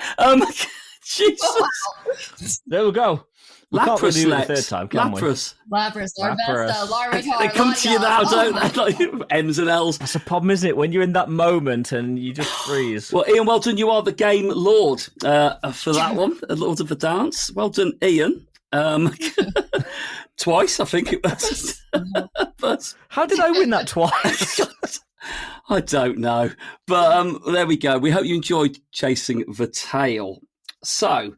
Jesus. There we go. We can't Lapras, really do it the Lex. third time, can we? Lapras. Lapras, our best Larvitar. They come to you now, don't my they? Like M's and L's. That's a problem, isn't it? When you're in that moment and you just freeze. Well, Ian, well done. You are the game lord for that one. Lord of the Dance. Well done, Ian. Twice, I think it was. But how did I win that twice? I don't know. But there we go. We hope you enjoyed chasing the tail. So,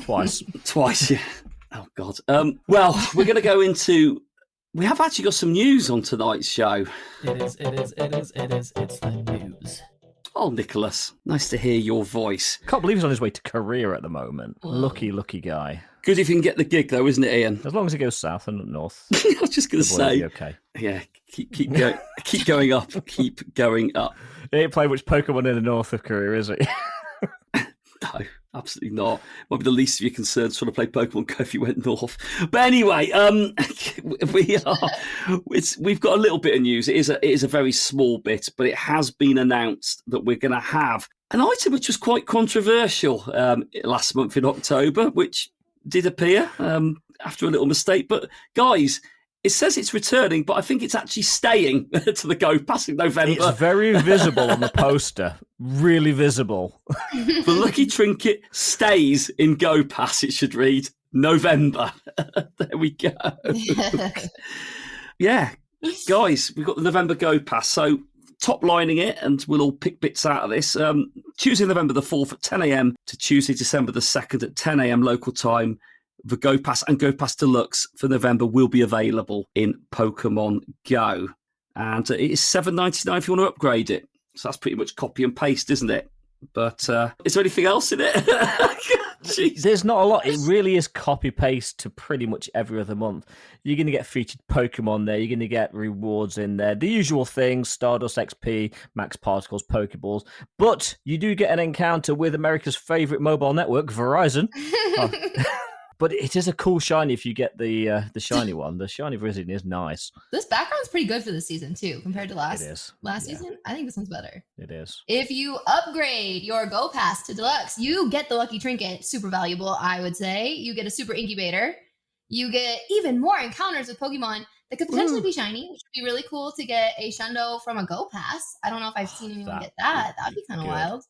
Twice, yeah. Oh, God. Well, we're going to go into... We have actually got some news on tonight's show. It is. It's the news. Oh, Nicholas, nice to hear your voice. Can't believe he's on his way to career at the moment. Lucky guy. Good if you can get the gig, though, isn't it, Ian? As long as it goes south and not north. I was just going to the boy will say... be okay. Yeah, keep going up. Keep going up. He ain't playing much Pokemon in the north of Korea, is he? No, absolutely not. Might be the least of your concerns trying to play Pokemon Go if you went north. But anyway, we've got a little bit of news. It is a very small bit, but it has been announced that we're going to have an item which was quite controversial last month in October, which did appear after a little mistake. But guys, it says it's returning, but I think it's actually staying to the Go Pass in November. It's very visible on the poster. Really visible. The Lucky Trinket stays in Go Pass, it should read. November. There we go. Yeah, guys, we've got the November Go Pass. So top lining it, and we'll all pick bits out of this. Tuesday, November the 4th at 10 a.m. to Tuesday, December the 2nd at 10 a.m. local time. The Go Pass and Go Pass Deluxe for November will be available in Pokemon Go. And it is $7.99 if you want to upgrade it. So that's pretty much copy and paste, isn't it? But is there anything else in it? Jeez. There's not a lot. It really is copy-paste to pretty much every other month. You're going to get featured Pokemon there. You're going to get rewards in there. The usual things, Stardust XP, Max Particles, Pokeballs. But you do get an encounter with America's favourite mobile network, Verizon. Oh. But it is a cool shiny if you get the shiny one. The shiny Verizon is nice. This background's pretty good for this season, too, compared to last season. I think this one's better. It is. If you upgrade your Go Pass to Deluxe, you get the Lucky Trinket. Super valuable, I would say. You get a Super Incubator. You get even more encounters with Pokemon that could potentially be shiny, which would be really cool to get a Shundo from a Go Pass. I don't know if I've seen anyone get that. That'd be kind of wild.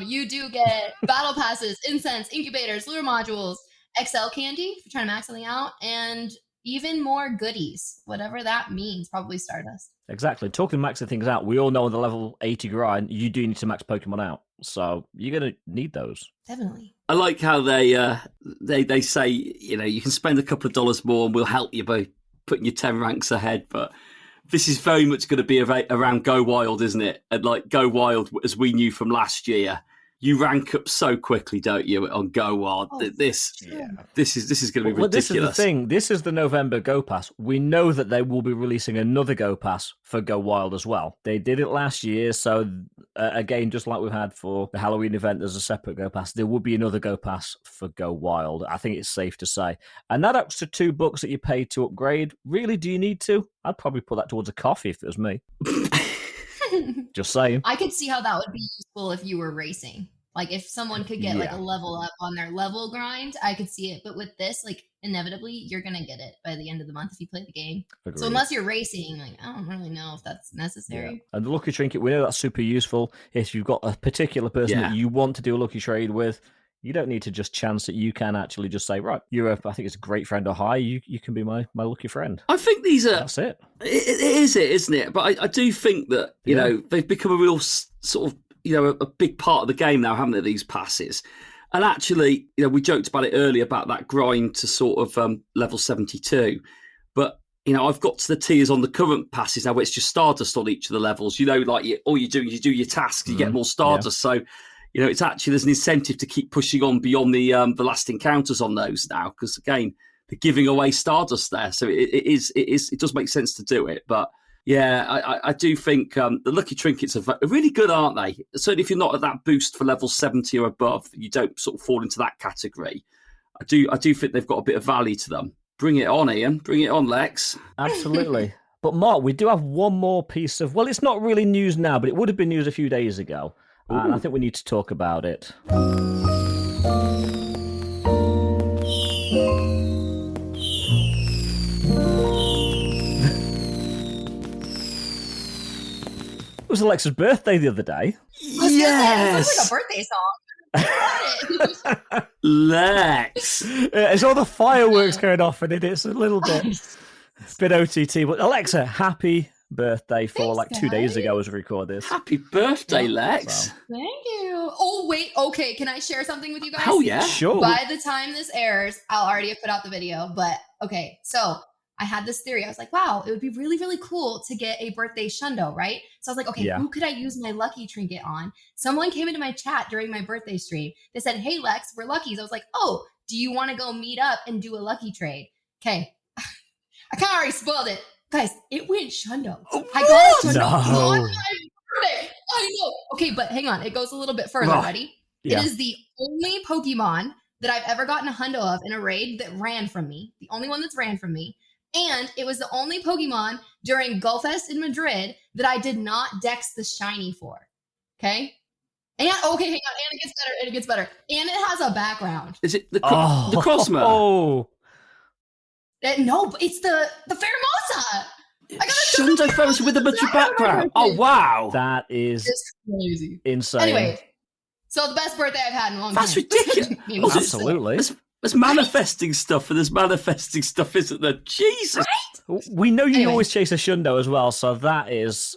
You do get Battle Passes, Incense, Incubators, Lure Modules, XL Candy if you're trying to max something out, and even more goodies, whatever that means, probably Stardust. Exactly. Talking maxing things out, we all know on the level 80 grind, you do need to max Pokemon out. So you're going to need those. Definitely. I like how they say, you know, you can spend a couple of dollars more and we'll help you by putting you 10 ranks ahead. But this is very much going to be around Go Wild, isn't it? And like Go Wild, as we knew from last year, you rank up so quickly, don't you, on Go Wild? This is going to be ridiculous. This is the thing. This is the November Go Pass. We know that they will be releasing another Go Pass for Go Wild as well. They did it last year, so again, just like we've had for the Halloween event, there's a separate Go Pass. There will be another Go Pass for Go Wild. I think it's safe to say. And that extra $2 that you pay to upgrade, really, do you need to? I'd probably put that towards a coffee if it was me. Just saying. I could see how that would be useful if you were racing. Like if someone could get like a level up on their level grind, I could see it. But with this, like inevitably, you're going to get it by the end of the month if you play the game. Agreed. So unless you're racing, like I don't really know if that's necessary. Yeah. And the Lucky Trinket, we know that's super useful. If you've got a particular person that you want to do a lucky trade with, you don't need to just chance it. You can actually just say, right, I think it's a great friend or hi. You can be my lucky friend. I think these are... That's it. It is it, isn't it? But I do think that, you know, they've become a real sort of, you know, a big part of the game now, haven't they, these passes? And actually, you know, we joked about it earlier about that grind to sort of level 72. But, you know, I've got to the tiers on the current passes now where it's just Stardust on each of the levels. You know, like all you do is you do your tasks, you get more Stardust. So... you know, it's actually, there's an incentive to keep pushing on beyond the last encounters on those now, because again, they're giving away Stardust there, so it does make sense to do it. But yeah, I do think the Lucky Trinkets are really good, aren't they? Certainly, if you're not at that boost for level 70 or above, you don't sort of fall into that category. I do think they've got a bit of value to them. Bring it on, Ian. Bring it on, Lex. Absolutely. But Mark, we do have one more piece of, well, it's not really news now, but it would have been news a few days ago. And I think we need to talk about it. It was Alexa's birthday the other day. Yes! It was like a birthday song. Lex! It's all the fireworks going off in it. It's a little bit OTT. But Alexa, happy birthday for Thanks, 2 days ago as we record this. Happy birthday, Lex. So. Thank you. Oh, wait. Okay. Can I share something with you guys? Oh, yeah. Sure. By the time this airs, I'll already have put out the video. But okay. So I had this theory. I was like, wow, it would be really, really cool to get a birthday Shundo, right? So I was like, okay, who could I use my Lucky Trinket on? Someone came into my chat during my birthday stream. They said, hey, Lex, we're Luckies. I was like, oh, do you want to go meet up and do a Lucky trade? Okay. I kind of already spoiled it. Guys, it went Shundo. I got a Shundo on my birthday. I know. Okay, but hang on. It goes a little bit further. Ready? Yeah. It is the only Pokemon that I've ever gotten a hundo of in a raid that ran from me. The only one that's ran from me. And it was the only Pokemon during GoFest in Madrid that I did not dex the shiny for. Okay? And okay, hang on. And it gets better. And it has a background. Is it the Crosmo? Oh, No, but it's the Pheromosa. I got a Shundo Pheromosa with a bunch of background. Oh wow, that is It's crazy. insane. Anyway, so the best birthday I've had in a long that's time. ridiculous. Absolutely. There's manifesting stuff, and there's manifesting stuff, isn't there? Jesus. We know you Anyway. always chase a Shundo as well, so that is.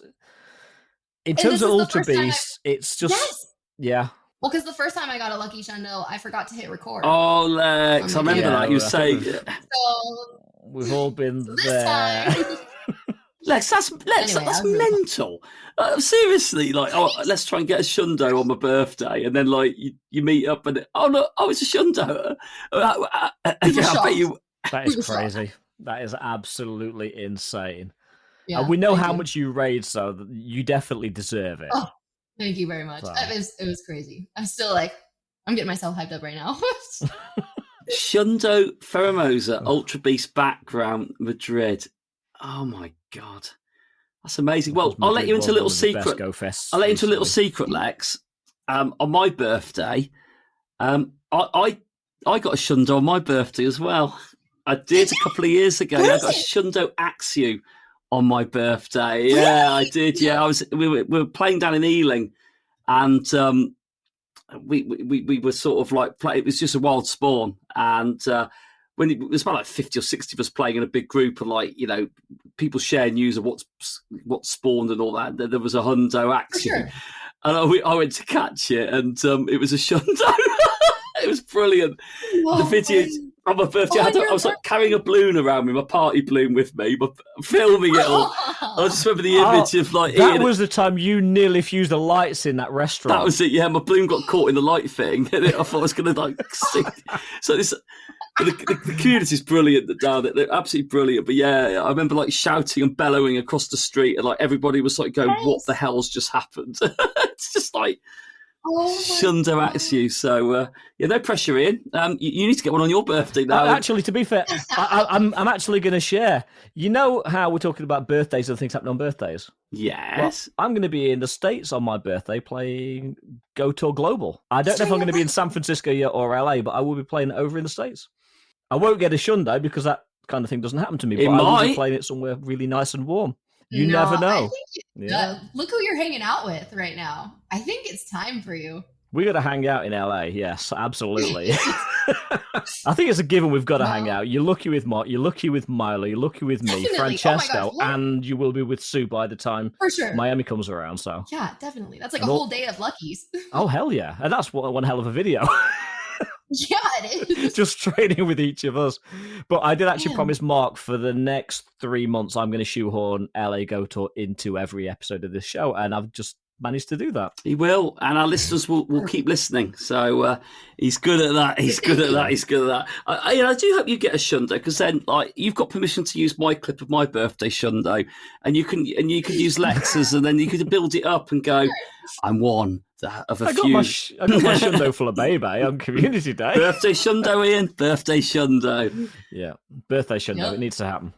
In And terms this of is the Ultra first time Beast, it's just. Yes. Yeah. Well, because the first time I got a lucky Shundo, I forgot to hit record. Oh, Lex, I remember Yeah, that. You I say, think So We've all been this there. time, Lex, that's I'll do it. mental. Seriously, like, oh, let's try and get a Shundo on my birthday, and then like you meet up and it's a Shundo. I bet you. That is We were crazy. That is absolutely insane. yeah, And we know thank how you. much you raid, so you definitely deserve it. Oh, thank you very much. So. It was crazy. I'm still like, I'm getting myself hyped up right now. Shundo Pheromosa, Ultra Beast background, Madrid. Oh my god, that's amazing. Well, I'll let you into a little secret. I'll let you into a little secret, Lex. On my birthday, I got a Shundo on my birthday as well. I did a couple of years ago. I got a Shundo Axew on my birthday. Yeah, I did. Yeah, we were playing down in Ealing, and we were sort of like it was just a wild spawn, and when it was about like 50 or 60 of us playing in a big group, and like people share news of what's spawned and all that. There was a Hundo Axew, Sure. and I went to catch it, and it was a Shundo. It was brilliant. Whoa, The video on my birthday, I was like carrying a balloon around me, my party balloon with me, but filming it all. I just remember the image of like that Ian. was the time you nearly fused the lights in that restaurant. That was it. Yeah, my balloon got caught in the light thing, and I thought I was going to like sink. So the community's brilliant down there. They're absolutely brilliant. But yeah, I remember like shouting and bellowing across the street, and like everybody was like going, "What the hell's just happened?" It's just like. Shundo Axew. So yeah, no pressure, Ian. You need to get one on your birthday now. Actually, to be fair, I'm actually going to share. You know how we're talking about birthdays and things happening on birthdays? Yes. Well, I'm going to be in the States on my birthday playing Go Tour Global. I don't know if I'm going to be in San Francisco yet or LA, but I will be playing it over in the States. I won't get a Shundo because that kind of thing doesn't happen to me. It but I will might. be playing it somewhere really nice and warm. You never know. Look who you're hanging out with right now. I think it's time for you. We got to hang out in LA. Yes, absolutely. I think it's a given we've got to hang out. You're lucky with Mark. You're lucky with Milo. You're lucky with me, Definitely. Francesco, Oh my gosh, and you will be with Sue by the time For sure. Miami comes around. So Yeah, definitely. That's like And a all- whole day of luckies. oh hell yeah, and that's one hell of a video. Yeah, it is. Just training with each of us. But I did actually Man. promise Mark for the next 3 months I'm going to shoehorn LA Go Tour into every episode of this show, and I've just managed to do that. He will, and our listeners will keep listening. So he's good at that. He's good at that. He's good at that. I do hope you get a Shundo, because then like you've got permission to use my clip of my birthday Shundo, and you can use Lex's, and then you could build it up and go, I'm one of a I got few. my Shundo full of baby on Community Day. Birthday Shundo, Ian. Birthday Shundo. Yeah, birthday Shundo. Yep. It needs to happen.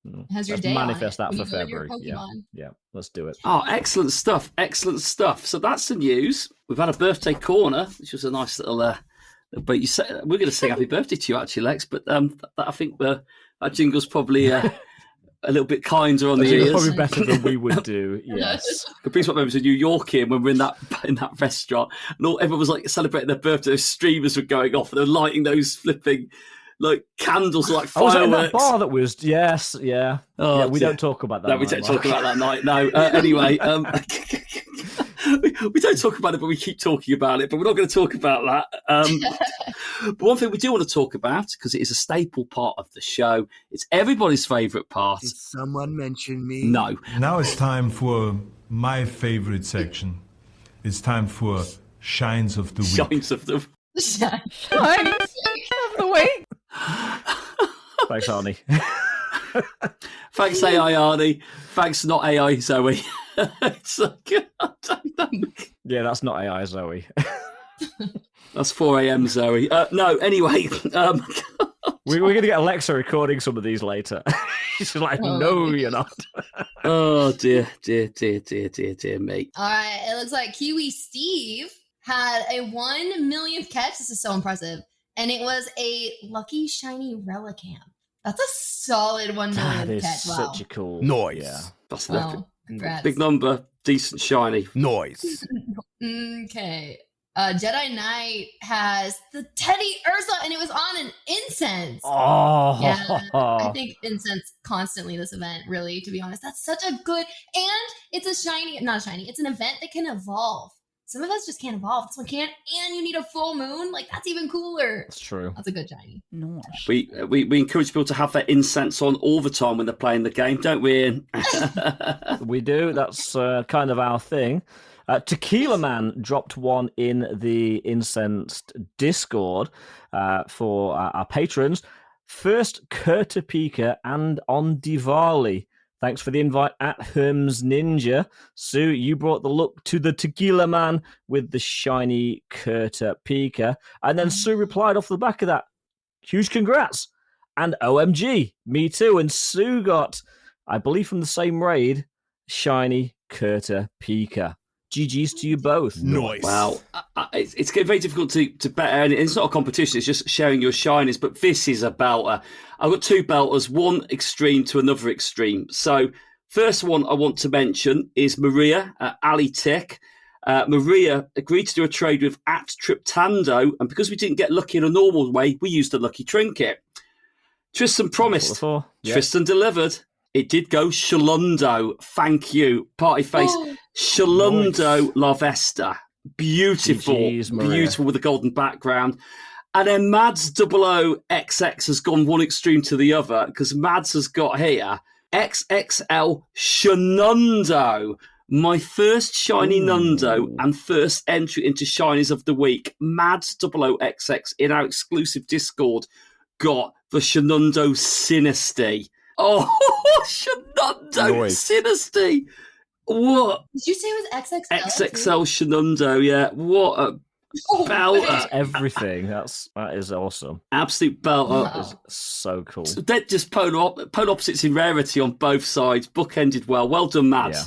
It has your Let's day manifest on it that when for you go to your February. Yeah, Pokemon. yeah, let's do it. Oh, excellent stuff. Excellent stuff. So that's the news. We've had a birthday corner, which was a nice little. But you said we're going to sing happy birthday to you, actually, Lex. But I think that jingle's probably a little bit kinder on the It's ears. probably better than we would do. Yes. It brings back memories of New York in when we're in that restaurant, and everyone was like celebrating their birthday. Those streamers were going off, and they were lighting those flipping like candles, like I was in fireworks. that bar that was yes, yeah. Oh, Yeah, we dear. don't talk about that. No, we night, don't Mark. talk about that night. No. Anyway, we don't talk about it, but we keep talking about it. But we're not going to talk about that. But one thing we do want to talk about, because it is a staple part of the show, it's everybody's favourite part. Did someone mention me? No. Now it's time for my favorite section. It's time for Shines of the Week. Shines of the Shine. Shine of the week. Thanks, Arnie. Thanks, AI Arnie. Thanks, not AI Zoe. It's like, I don't know. Yeah, that's not AI Zoe. That's 4 a.m. Zoe. No, anyway. We're going to get Alexa recording some of these later. She's like, no, you're not. Oh, dear me. All right, it looks like Kiwi Steve had a 1 millionth catch. This is so impressive. And it was a lucky shiny Relicamp. That's a solid 1 millionth That is catch. Wow. such a cool. Noise. Yeah. That's Wow. Congrats. big number, decent shiny. Noise. Okay. Jedi Knight has the Teddy Ursa, and it was on an incense. Oh, Yeah, I think incense constantly this event, really, to be honest. That's such a good, and it's a shiny, not a shiny, it's an event that can evolve. Some of us just can't evolve. This one can't, and you need a full moon. Like, that's even cooler. That's true. That's a good shiny. Nice. We encourage people to have their incense on all the time when they're playing the game, don't we, Ian? We do. That's kind of our thing. Tequila Man dropped one in the Incensed Discord for our patrons. First, Kurta Pika and on Diwali. Thanks for the invite at Herms Ninja. Sue, you brought the look to the Tequila Man with the shiny Kurta Pika. And then Sue replied off the back of that, huge congrats. And OMG, me too. And Sue got, I believe from the same raid, shiny Kurta Pika. GG's to you both. Noise. Wow. It's very difficult to bet, and it's not a competition, it's just sharing your shinies, but this is a belter. I've got two belters, one extreme to another extreme. So, first one I want to mention is Maria, Ali Tick. Maria agreed to do a trade with @Triptando, and because we didn't get lucky in a normal way, we used a lucky trinket. Tristan promised. Yep. Tristan delivered. It did go Shalundo. Thank you. Party face. Shalundo Nice. La Vesta. Beautiful. GG's, Maria. Beautiful with a golden background. And then Mads 00XX has gone one extreme to the other because Mads has got here XXL Shanundo. My first shiny Nundo and first entry into shinies of the week. Mads 00XX in our exclusive Discord got the Shanundo Sinisty. Oh, Shanundo Sinisty. What? Did you say it was XXL? XXL Shanundo, yeah. What a belter. That's everything. That is awesome. Absolute belter. That is so cool. So they're just polar opposites in rarity on both sides. Bookended well. Well done, Mads. Yeah.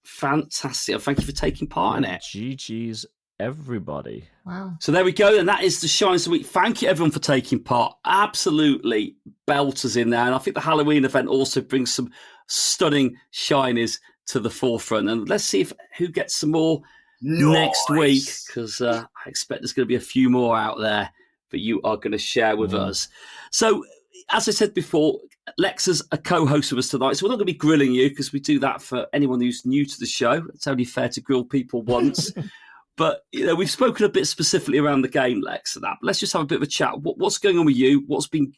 Fantastic. Thank you for taking part in it. GG's, everybody. Wow. So there we go. And that is the Shines of the Week. Thank you, everyone, for taking part. Absolutely belters in there. And I think the Halloween event also brings some stunning shinies to the forefront. And let's see who gets some more next week, because I expect there's going to be a few more out there that you are going to share with us. So, as I said before, Lexa's a co-host with us tonight, so we're not going to be grilling you because we do that for anyone who's new to the show. It's only fair to grill people once. But we've spoken a bit specifically around the game, Lex, and that. But let's just have a bit of a chat. What's going on with you? What's been,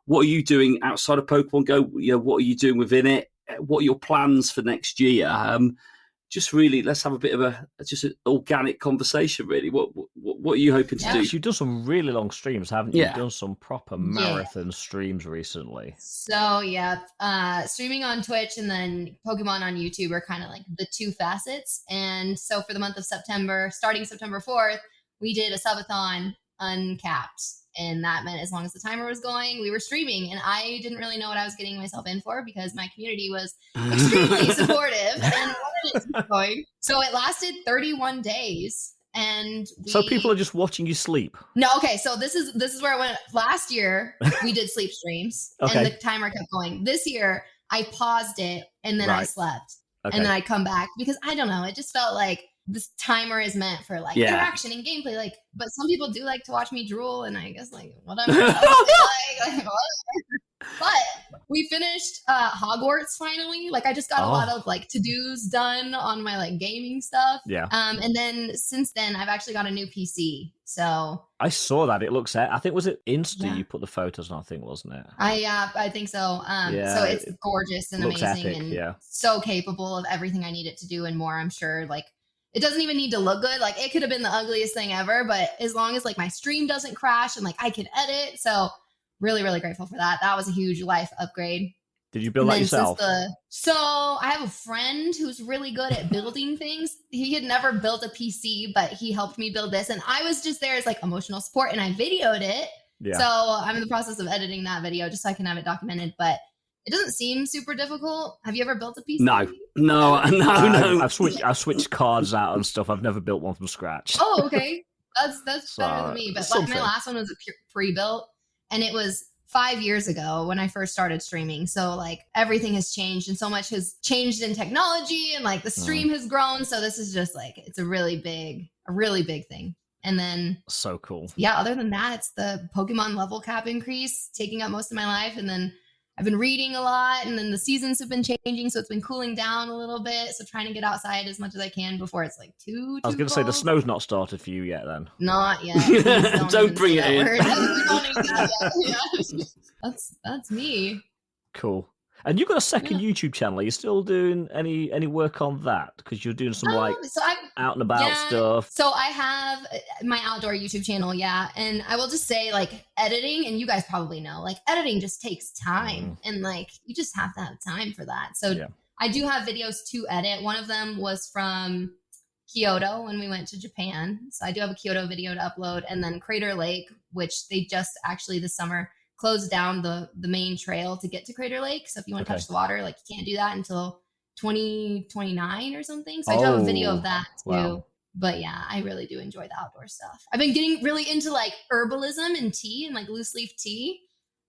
what are you doing outside of Pokemon Go? What are you doing within it? What are your plans for next year? Just really, let's have a bit of an organic conversation, really. What are you hoping to do? You've done some really long streams, haven't you? Yeah. You've done some proper marathon streams recently. So, streaming on Twitch and then Pokemon on YouTube are kind of like the two facets. And so for the month of September, starting September 4th, we did a subathon uncapped. And that meant as long as the timer was going, we were streaming. And I didn't really know what I was getting myself in for because my community was extremely supportive and wanted it to keep going. So it lasted 31 days. And so people are just watching you sleep. No, okay. So this is where it went. Last year we did sleep streams and the timer kept going. This year I paused it and then I slept. Okay. And then I'd come back because I don't know. It just felt like this timer is meant for interaction and gameplay. But some people do like to watch me drool, and I guess whatever. Whatever. But we finished Hogwarts finally. I just got a lot of to-dos done on my gaming stuff. Yeah. And then since then I've actually got a new PC. So I saw that. It looks I think was it Insta you put the photos on, I think, wasn't it? I think so. So it's gorgeous and amazing and so capable of everything I need it to do and more, I'm sure. It doesn't even need to look good. It could have been the ugliest thing ever, but as long as my stream doesn't crash and I can edit. So really, really grateful for that. That was a huge life upgrade. Did you build that yourself? So I have a friend who's really good at building things. He had never built a PC, but he helped me build this. And I was just there as emotional support and I videoed it. Yeah. So I'm in the process of editing that video just so I can have it documented. But It doesn't seem super difficult. Have you ever built a PC? No. I've switched cards out and stuff. I've never built one from scratch. Oh, okay. That's better than me. But like, my last one was a pre-built, and it was 5 years ago when I first started streaming. So like everything has changed, and so much has changed in technology, and like the stream has grown. So this is just like, it's a really big thing. And then so cool. Yeah. Other than that, it's the Pokemon level cap increase taking up most of my life, and then I've been reading a lot, and then the seasons have been changing, so it's been cooling down a little bit. So trying to get outside as much as I can before it's like too I was going to say, the snow's not started for you yet then. Not yet. Don't bring it in. That's me. Cool. And you've got a second YouTube channel. Are you still doing any work on that? Because you're doing some out and about stuff. So I have my outdoor YouTube channel, and I will just say, like, editing, and you guys probably know, like, editing just takes time, and like you just have to have time for that. So I do have videos to edit. One of them was from Kyoto when we went to Japan, so I do have a Kyoto video to upload, and then Crater Lake, which they just actually this summer closed down the main trail to get to Crater Lake. So if you want to touch the water, like, you can't do that until 2029 or something. So I do have a video of that too. Wow. But yeah, I really do enjoy the outdoor stuff. I've been getting really into like herbalism and tea and like loose leaf tea.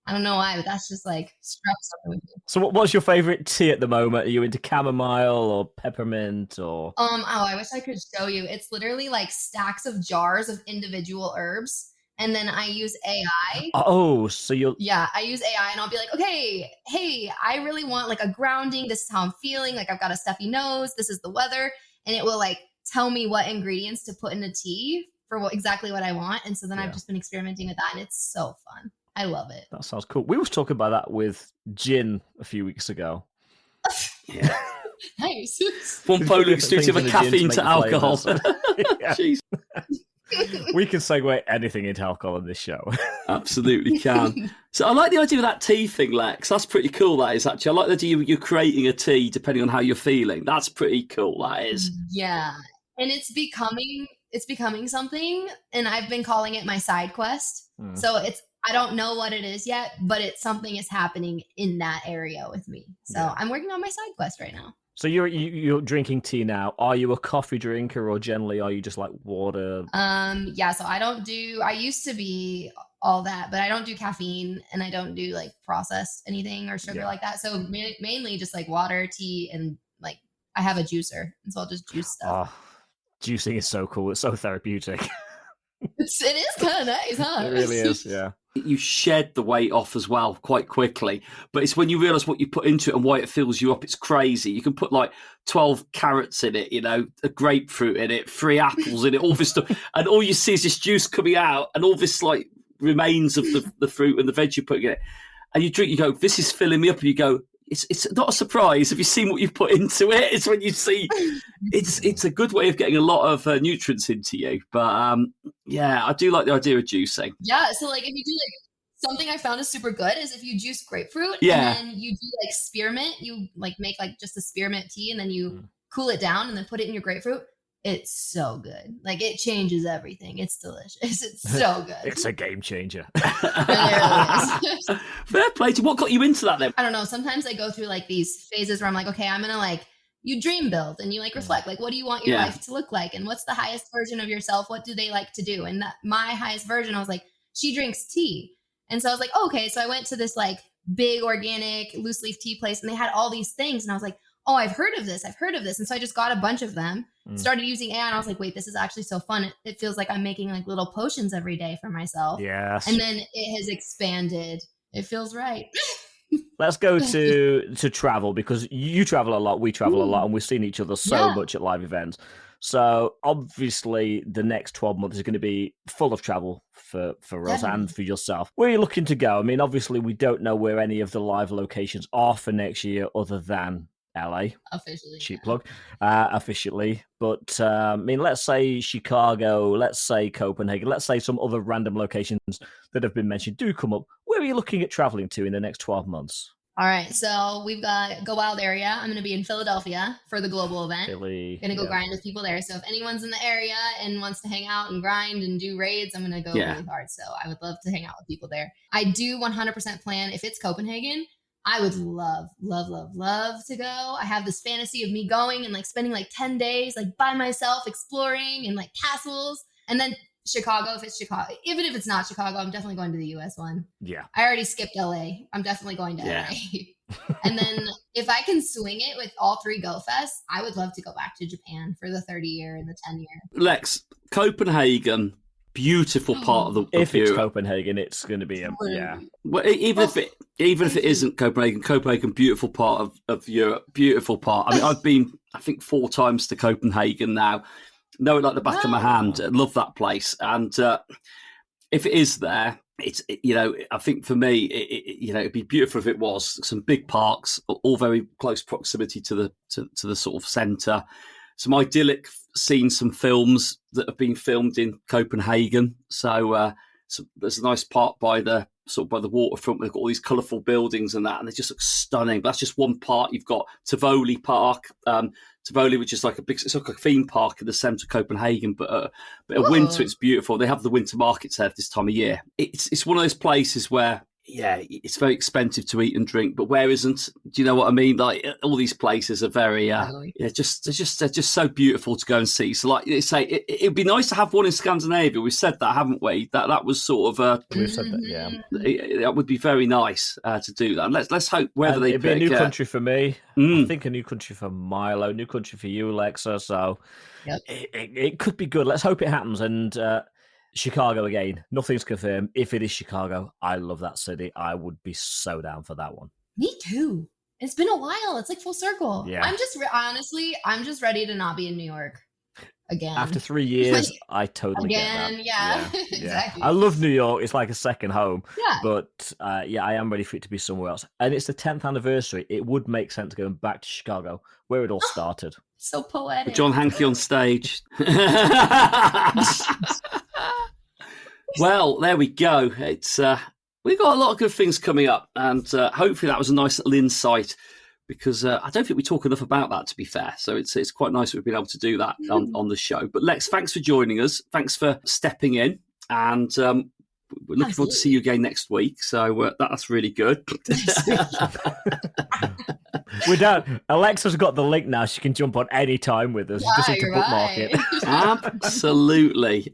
I don't know why, but that's just like struck something with me. So what's your favorite tea at the moment? Are you into chamomile or peppermint or? I wish I could show you. It's literally like stacks of jars of individual herbs. And then I use AI. Oh, so you'll... Yeah, I use AI, and I'll be like, okay, hey, I really want like a grounding. This is how I'm feeling. Like, I've got a stuffy nose. This is the weather. And it will like tell me what ingredients to put in a tea for exactly what I want. And so then I've just been experimenting with that, and it's so fun. I love it. That sounds cool. We was talking about that with gin a few weeks ago. Yeah. Nice. One polar extreme of caffeine to alcohol. Jeez. We can segue anything into alcohol on this show. Absolutely can. So I like the idea of that tea thing, Lex. That's pretty cool, that is, actually. I like the idea you're creating a tea depending on how you're feeling. That's pretty cool, that is. Yeah. And it's becoming something, and I've been calling it my side quest. So I don't know what it is yet, but it's something is happening in that area with me. So I'm working on my side quest right now. So you're drinking tea now. Are you a coffee drinker, or generally are you just like water? So I used to be all that, but I don't do caffeine, and I don't do like processed anything or sugar like that. So mainly just like water, tea, and like I have a juicer, and so I'll just juice stuff. Oh, juicing is so cool. It's so therapeutic. It is kind of nice, huh? It really is, yeah. You shed the weight off as well quite quickly, but it's when you realize what you put into it and why it fills you up, it's crazy. You can put like 12 carrots in it, a grapefruit in it, 3 apples in it, all this stuff, and all you see is this juice coming out and all this like remains of the fruit and the veg you're putting in it, and you drink, you go, this is filling me up, and you go, it's not a surprise. Have you seen what you've put into it? It's when you see it's a good way of getting a lot of nutrients into you. But I do like the idea of juicing. Yeah, so like if you do like something I found is super good is if you juice grapefruit and then you do like spearmint, you like make like just a spearmint tea, and then you cool it down and then put it in your grapefruit. It's so good. Like, it changes everything. It's delicious. It's so good. It's a game changer. It really is. Fair play. What got you into that then? I don't know. Sometimes I go through like these phases where I'm like, okay, I'm going to like, you dream build and you like reflect. Like, what do you want your life to look like? And what's the highest version of yourself? What do they like to do? And my highest version, I was like, she drinks tea. And so I was like, okay. So I went to this like big organic loose leaf tea place, and they had all these things. And I was like, oh, I've heard of this. And so I just got a bunch of them, started using AI, and I was like, wait, this is actually so fun. It feels like I'm making like little potions every day for myself. Yes. And then it has expanded. It feels right. Let's go to travel, because you travel a lot, we travel a lot, and we've seen each other so much at live events. So obviously the next 12 months is going to be full of travel for us and for yourself. Where are you looking to go? I mean, obviously we don't know where any of the live locations are for next year other than LA. Officially. Cheap plug. Officially. But, I mean, let's say Chicago, let's say Copenhagen, let's say some other random locations that have been mentioned do come up. Where are you looking at traveling to in the next 12 months? All right, so we've got Go Wild area. I'm going to be in Philadelphia for the global event. Going to go grind with people there. So if anyone's in the area and wants to hang out and grind and do raids, I'm going to go really hard. So I would love to hang out with people there. I do 100% plan, if it's Copenhagen, I would love to go. I have this fantasy of me going and like spending like 10 days like by myself exploring and like castles. And then Chicago, if it's Chicago. Even if it's not Chicago, I'm definitely going to the US one. Yeah. I already skipped LA. I'm definitely going to LA. And then if I can swing it with all 3 Go Fests, I would love to go back to Japan for the 30-year and the 10-year. Lex, Copenhagen, beautiful part of the If Europe. it's Copenhagen, it's going to be yeah. Well, even if it isn't Copenhagen, beautiful part of Europe, beautiful part. I mean, I've been, I think, 4 times to Copenhagen now. Know it like the back of my hand. I love that place. And if it is there, it's I think for me, it'd be beautiful if it was. Some big parks, all very close proximity to the sort of centre. Some idyllic scenes, some films that have been filmed in Copenhagen. So there's a nice park by the waterfront. They've got all these colourful buildings and that, and they just look stunning. But that's just one part. You've got Tivoli Park, Tivoli, which is like it's like a theme park in the centre of Copenhagen. But in winter, it's beautiful. They have the winter markets there this time of year. It's one of those places where, yeah, it's very expensive to eat and drink, but where isn't? Do you know what I mean? Like all these places are very, they're just so beautiful to go and see. So, like they say, it'd be nice to have one in Scandinavia. We've said that, haven't we? That was sort of we've said that, yeah. That would be very nice to do that. And let's hope whether they it'd be a new country for me. I think a new country for Milo, new country for you, Alexa. So it could be good. Let's hope it happens. And Chicago again. Nothing's confirmed. If it is Chicago, I love that city. I would be so down for that one. Me too. It's been a while. It's like full circle. Yeah. I'm just ready to not be in New York again. After 3 years, I totally get that. Yeah. Exactly. I love New York. It's like a second home. Yeah. But I am ready for it to be somewhere else. And it's the 10th anniversary. It would make sense going back to Chicago, where it all started. So poetic. With John Hankey on stage. Well, there we go. It's we've got a lot of good things coming up, and hopefully that was a nice little insight, because I don't think we talk enough about that, to be fair. So it's quite nice that we've been able to do that on the show. But Lex, thanks for joining us. Thanks for stepping in, and we're looking forward to see you again next week. So that's really good. We're done. Alexa's got the link now. She can jump on any time with us. Just need to bookmark it. Absolutely.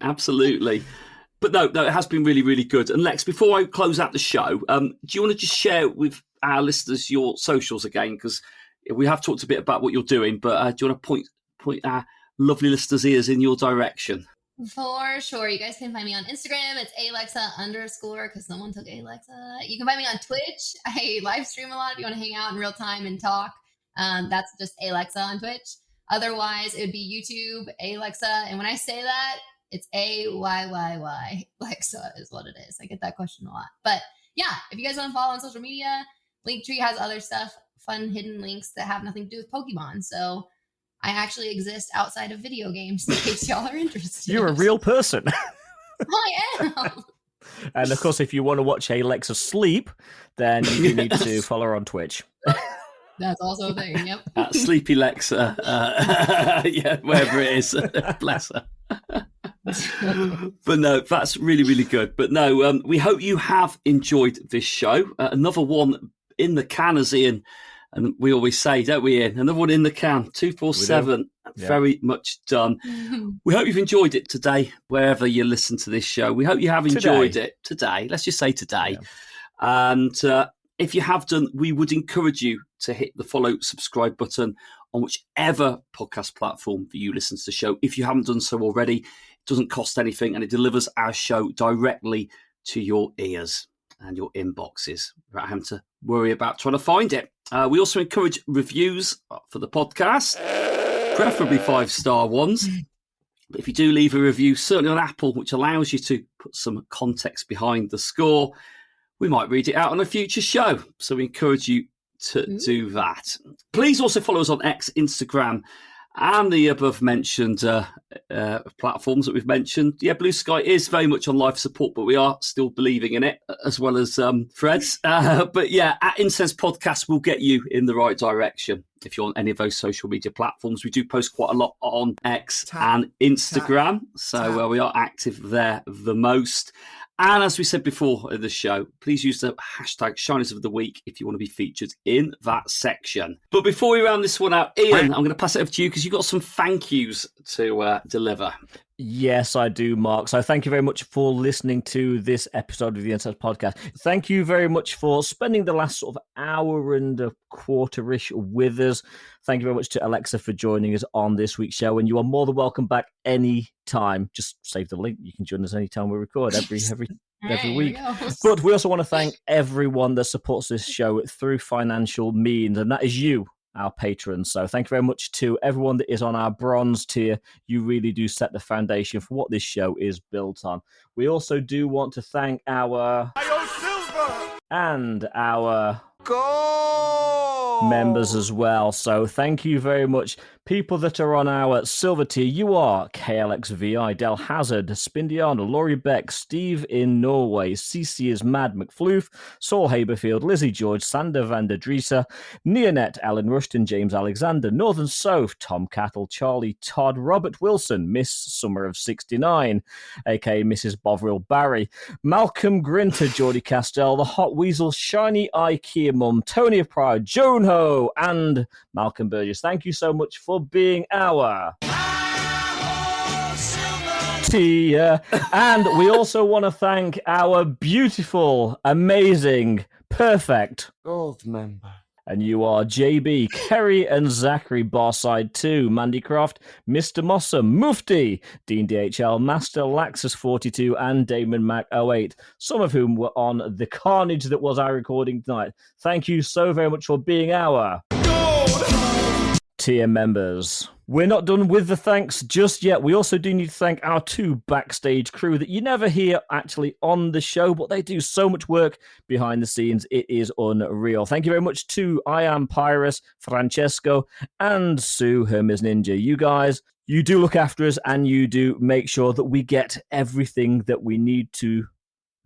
But no, it has been really, really good. And Lex, before I close out the show, do you want to just share with our listeners your socials again? Because we have talked a bit about what you're doing, but do you want to point our lovely listeners' ears in your direction? For sure. You guys can find me on Instagram. It's Ayyylexa_, because someone took Ayyylexa. You can find me on Twitch. I live stream a lot if you want to hang out in real time and talk. That's just Ayyylexa on Twitch. Otherwise, it would be YouTube, Ayyylexa. And when I say that, it's Ayyyy. Lexa is what it is. I get that question a lot. But yeah, if you guys want to follow on social media, Linktree has other stuff, fun hidden links that have nothing to do with Pokemon. So I actually exist outside of video games in case y'all are interested. You're a real person. I am. And of course, if you want to watch Ayyylexa sleep, then you need to follow her on Twitch. That's also a thing, yep. Sleepy Lexa. Yeah, wherever it is. Bless her. But no, that's really, really good. But no, we hope you have enjoyed this show. Another one in the can, as Ian, and we always say, don't we, Ian? Another one in the can, 247. Very much done. We hope you've enjoyed it today, wherever you listen to this show. We hope you have enjoyed it today. Let's just say today. Yeah. And if you have done, we would encourage you to hit the follow, subscribe button on whichever podcast platform that you listen to the show. If you haven't done so already, it doesn't cost anything, and it delivers our show directly to your ears and your inboxes without having to worry about trying to find it. We also encourage reviews for the podcast, preferably 5-star ones. But if you do leave a review, certainly on Apple, which allows you to put some context behind the score, we might read it out on a future show. So we encourage you to do that. Please also follow us on X, Instagram, and the above mentioned platforms that we've mentioned. Yeah, Blue Sky is very much on live support, but we are still believing in it, as well as Threads. But yeah, at Incense Podcast will get you in the right direction if you're on any of those social media platforms. We do post quite a lot on X and Instagram, so we are active there the most. And as we said before in the show, please use the hashtag Shinies of the Week if you want to be featured in that section. But before we round this one out, Ian, I'm going to pass it over to you because you've got some thank yous to deliver. Yes, I do, Mark. So thank you very much for listening to this episode of the Insights Podcast. Thank you very much for spending the last sort of hour and a quarter-ish with us. Thank you very much to Alexa for joining us on this week's show. And you are more than welcome back any time. Just save the link. You can join us anytime we record every week. But we also want to thank everyone that supports this show through financial means, and that is you, our patrons. So thank you very much to everyone that is on our bronze tier. You really do set the foundation for what this show is built on. We also do want to thank our and our members as well. So thank you very much. People that are on our silver tier, you are KLXVI, Del Hazard, Spindiana, Laurie Beck, Steve in Norway, CC is Mad McFloof, Saul Haberfield, Lizzie George, Sander van der Drieser, Neonet, Alan Rushton, James Alexander, Northern Soph, Tom Cattle, Charlie Todd, Robert Wilson, Miss Summer of 69, aka Mrs. Bovril Barry, Malcolm Grinter, Geordie Castell, The Hot Weasel, Shiny IKEA Mum, Tony of Pride, Joan Ho, and Malcolm Burgess. Thank you so much for being our tier. And we also want to thank our beautiful, amazing, perfect gold member. And you are JB, Kerry and Zachary, Barside 2, Mandy Croft, Mr. Mossam, Mufti, Dean DHL, Master Laxus 42, and Damon Mac 08, some of whom were on the carnage that was our recording tonight. Thank you so very much for being our tier members. We're not done with the thanks just yet. We also do need to thank our two backstage crew that you never hear actually on the show, but they do so much work behind the scenes. It is unreal. Thank you very much to I Am Pyrus, Francesco, and Sue, Hermes Ninja. You guys, you do look after us and you do make sure that we get everything that we need to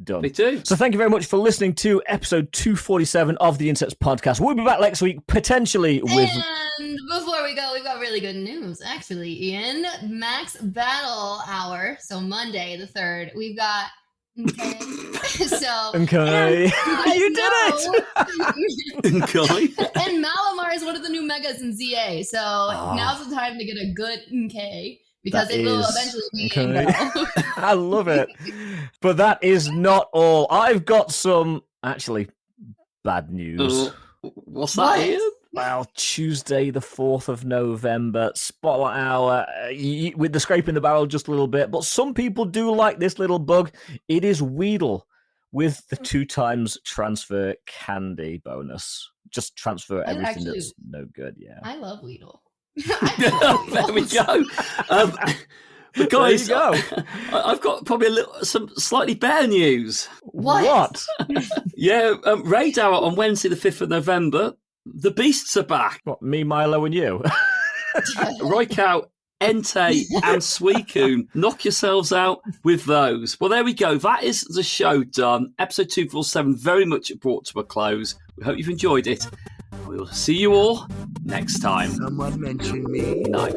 done. They do. So thank you very much for listening to episode 247 of the Insects Podcast. We'll be back next week, potentially with... And before we go, we've got really good news, actually, Ian. Max Battle Hour, so Monday the 3rd, we've got... Okay. So... Okay. You did it! Okay. And Malamar is one of the new megas in ZA, so now's the time to get a good okay. Because it will eventually be I love it. But that is not all. I've got some, actually, bad news. What's that, Ian? Well, Tuesday, the 4th of November, Spotlight Hour, with the scraping the barrel just a little bit. But some people do like this little bug. It is Weedle with the 2 times transfer candy bonus. Just transfer everything that's no good, yeah. I love Weedle. There we go. But guys, there you go. I've got probably some slightly better news. What? Yeah, Raid Hour on Wednesday, the 5th of November. The Beasts are back. What, me, Milo, and you? Roykout, Entei, and Suicune. Knock yourselves out with those. Well, there we go. That is the show done. Episode 247 very much brought to a close. We hope you've enjoyed it. We'll see you all next time. Someone mentioned me. No.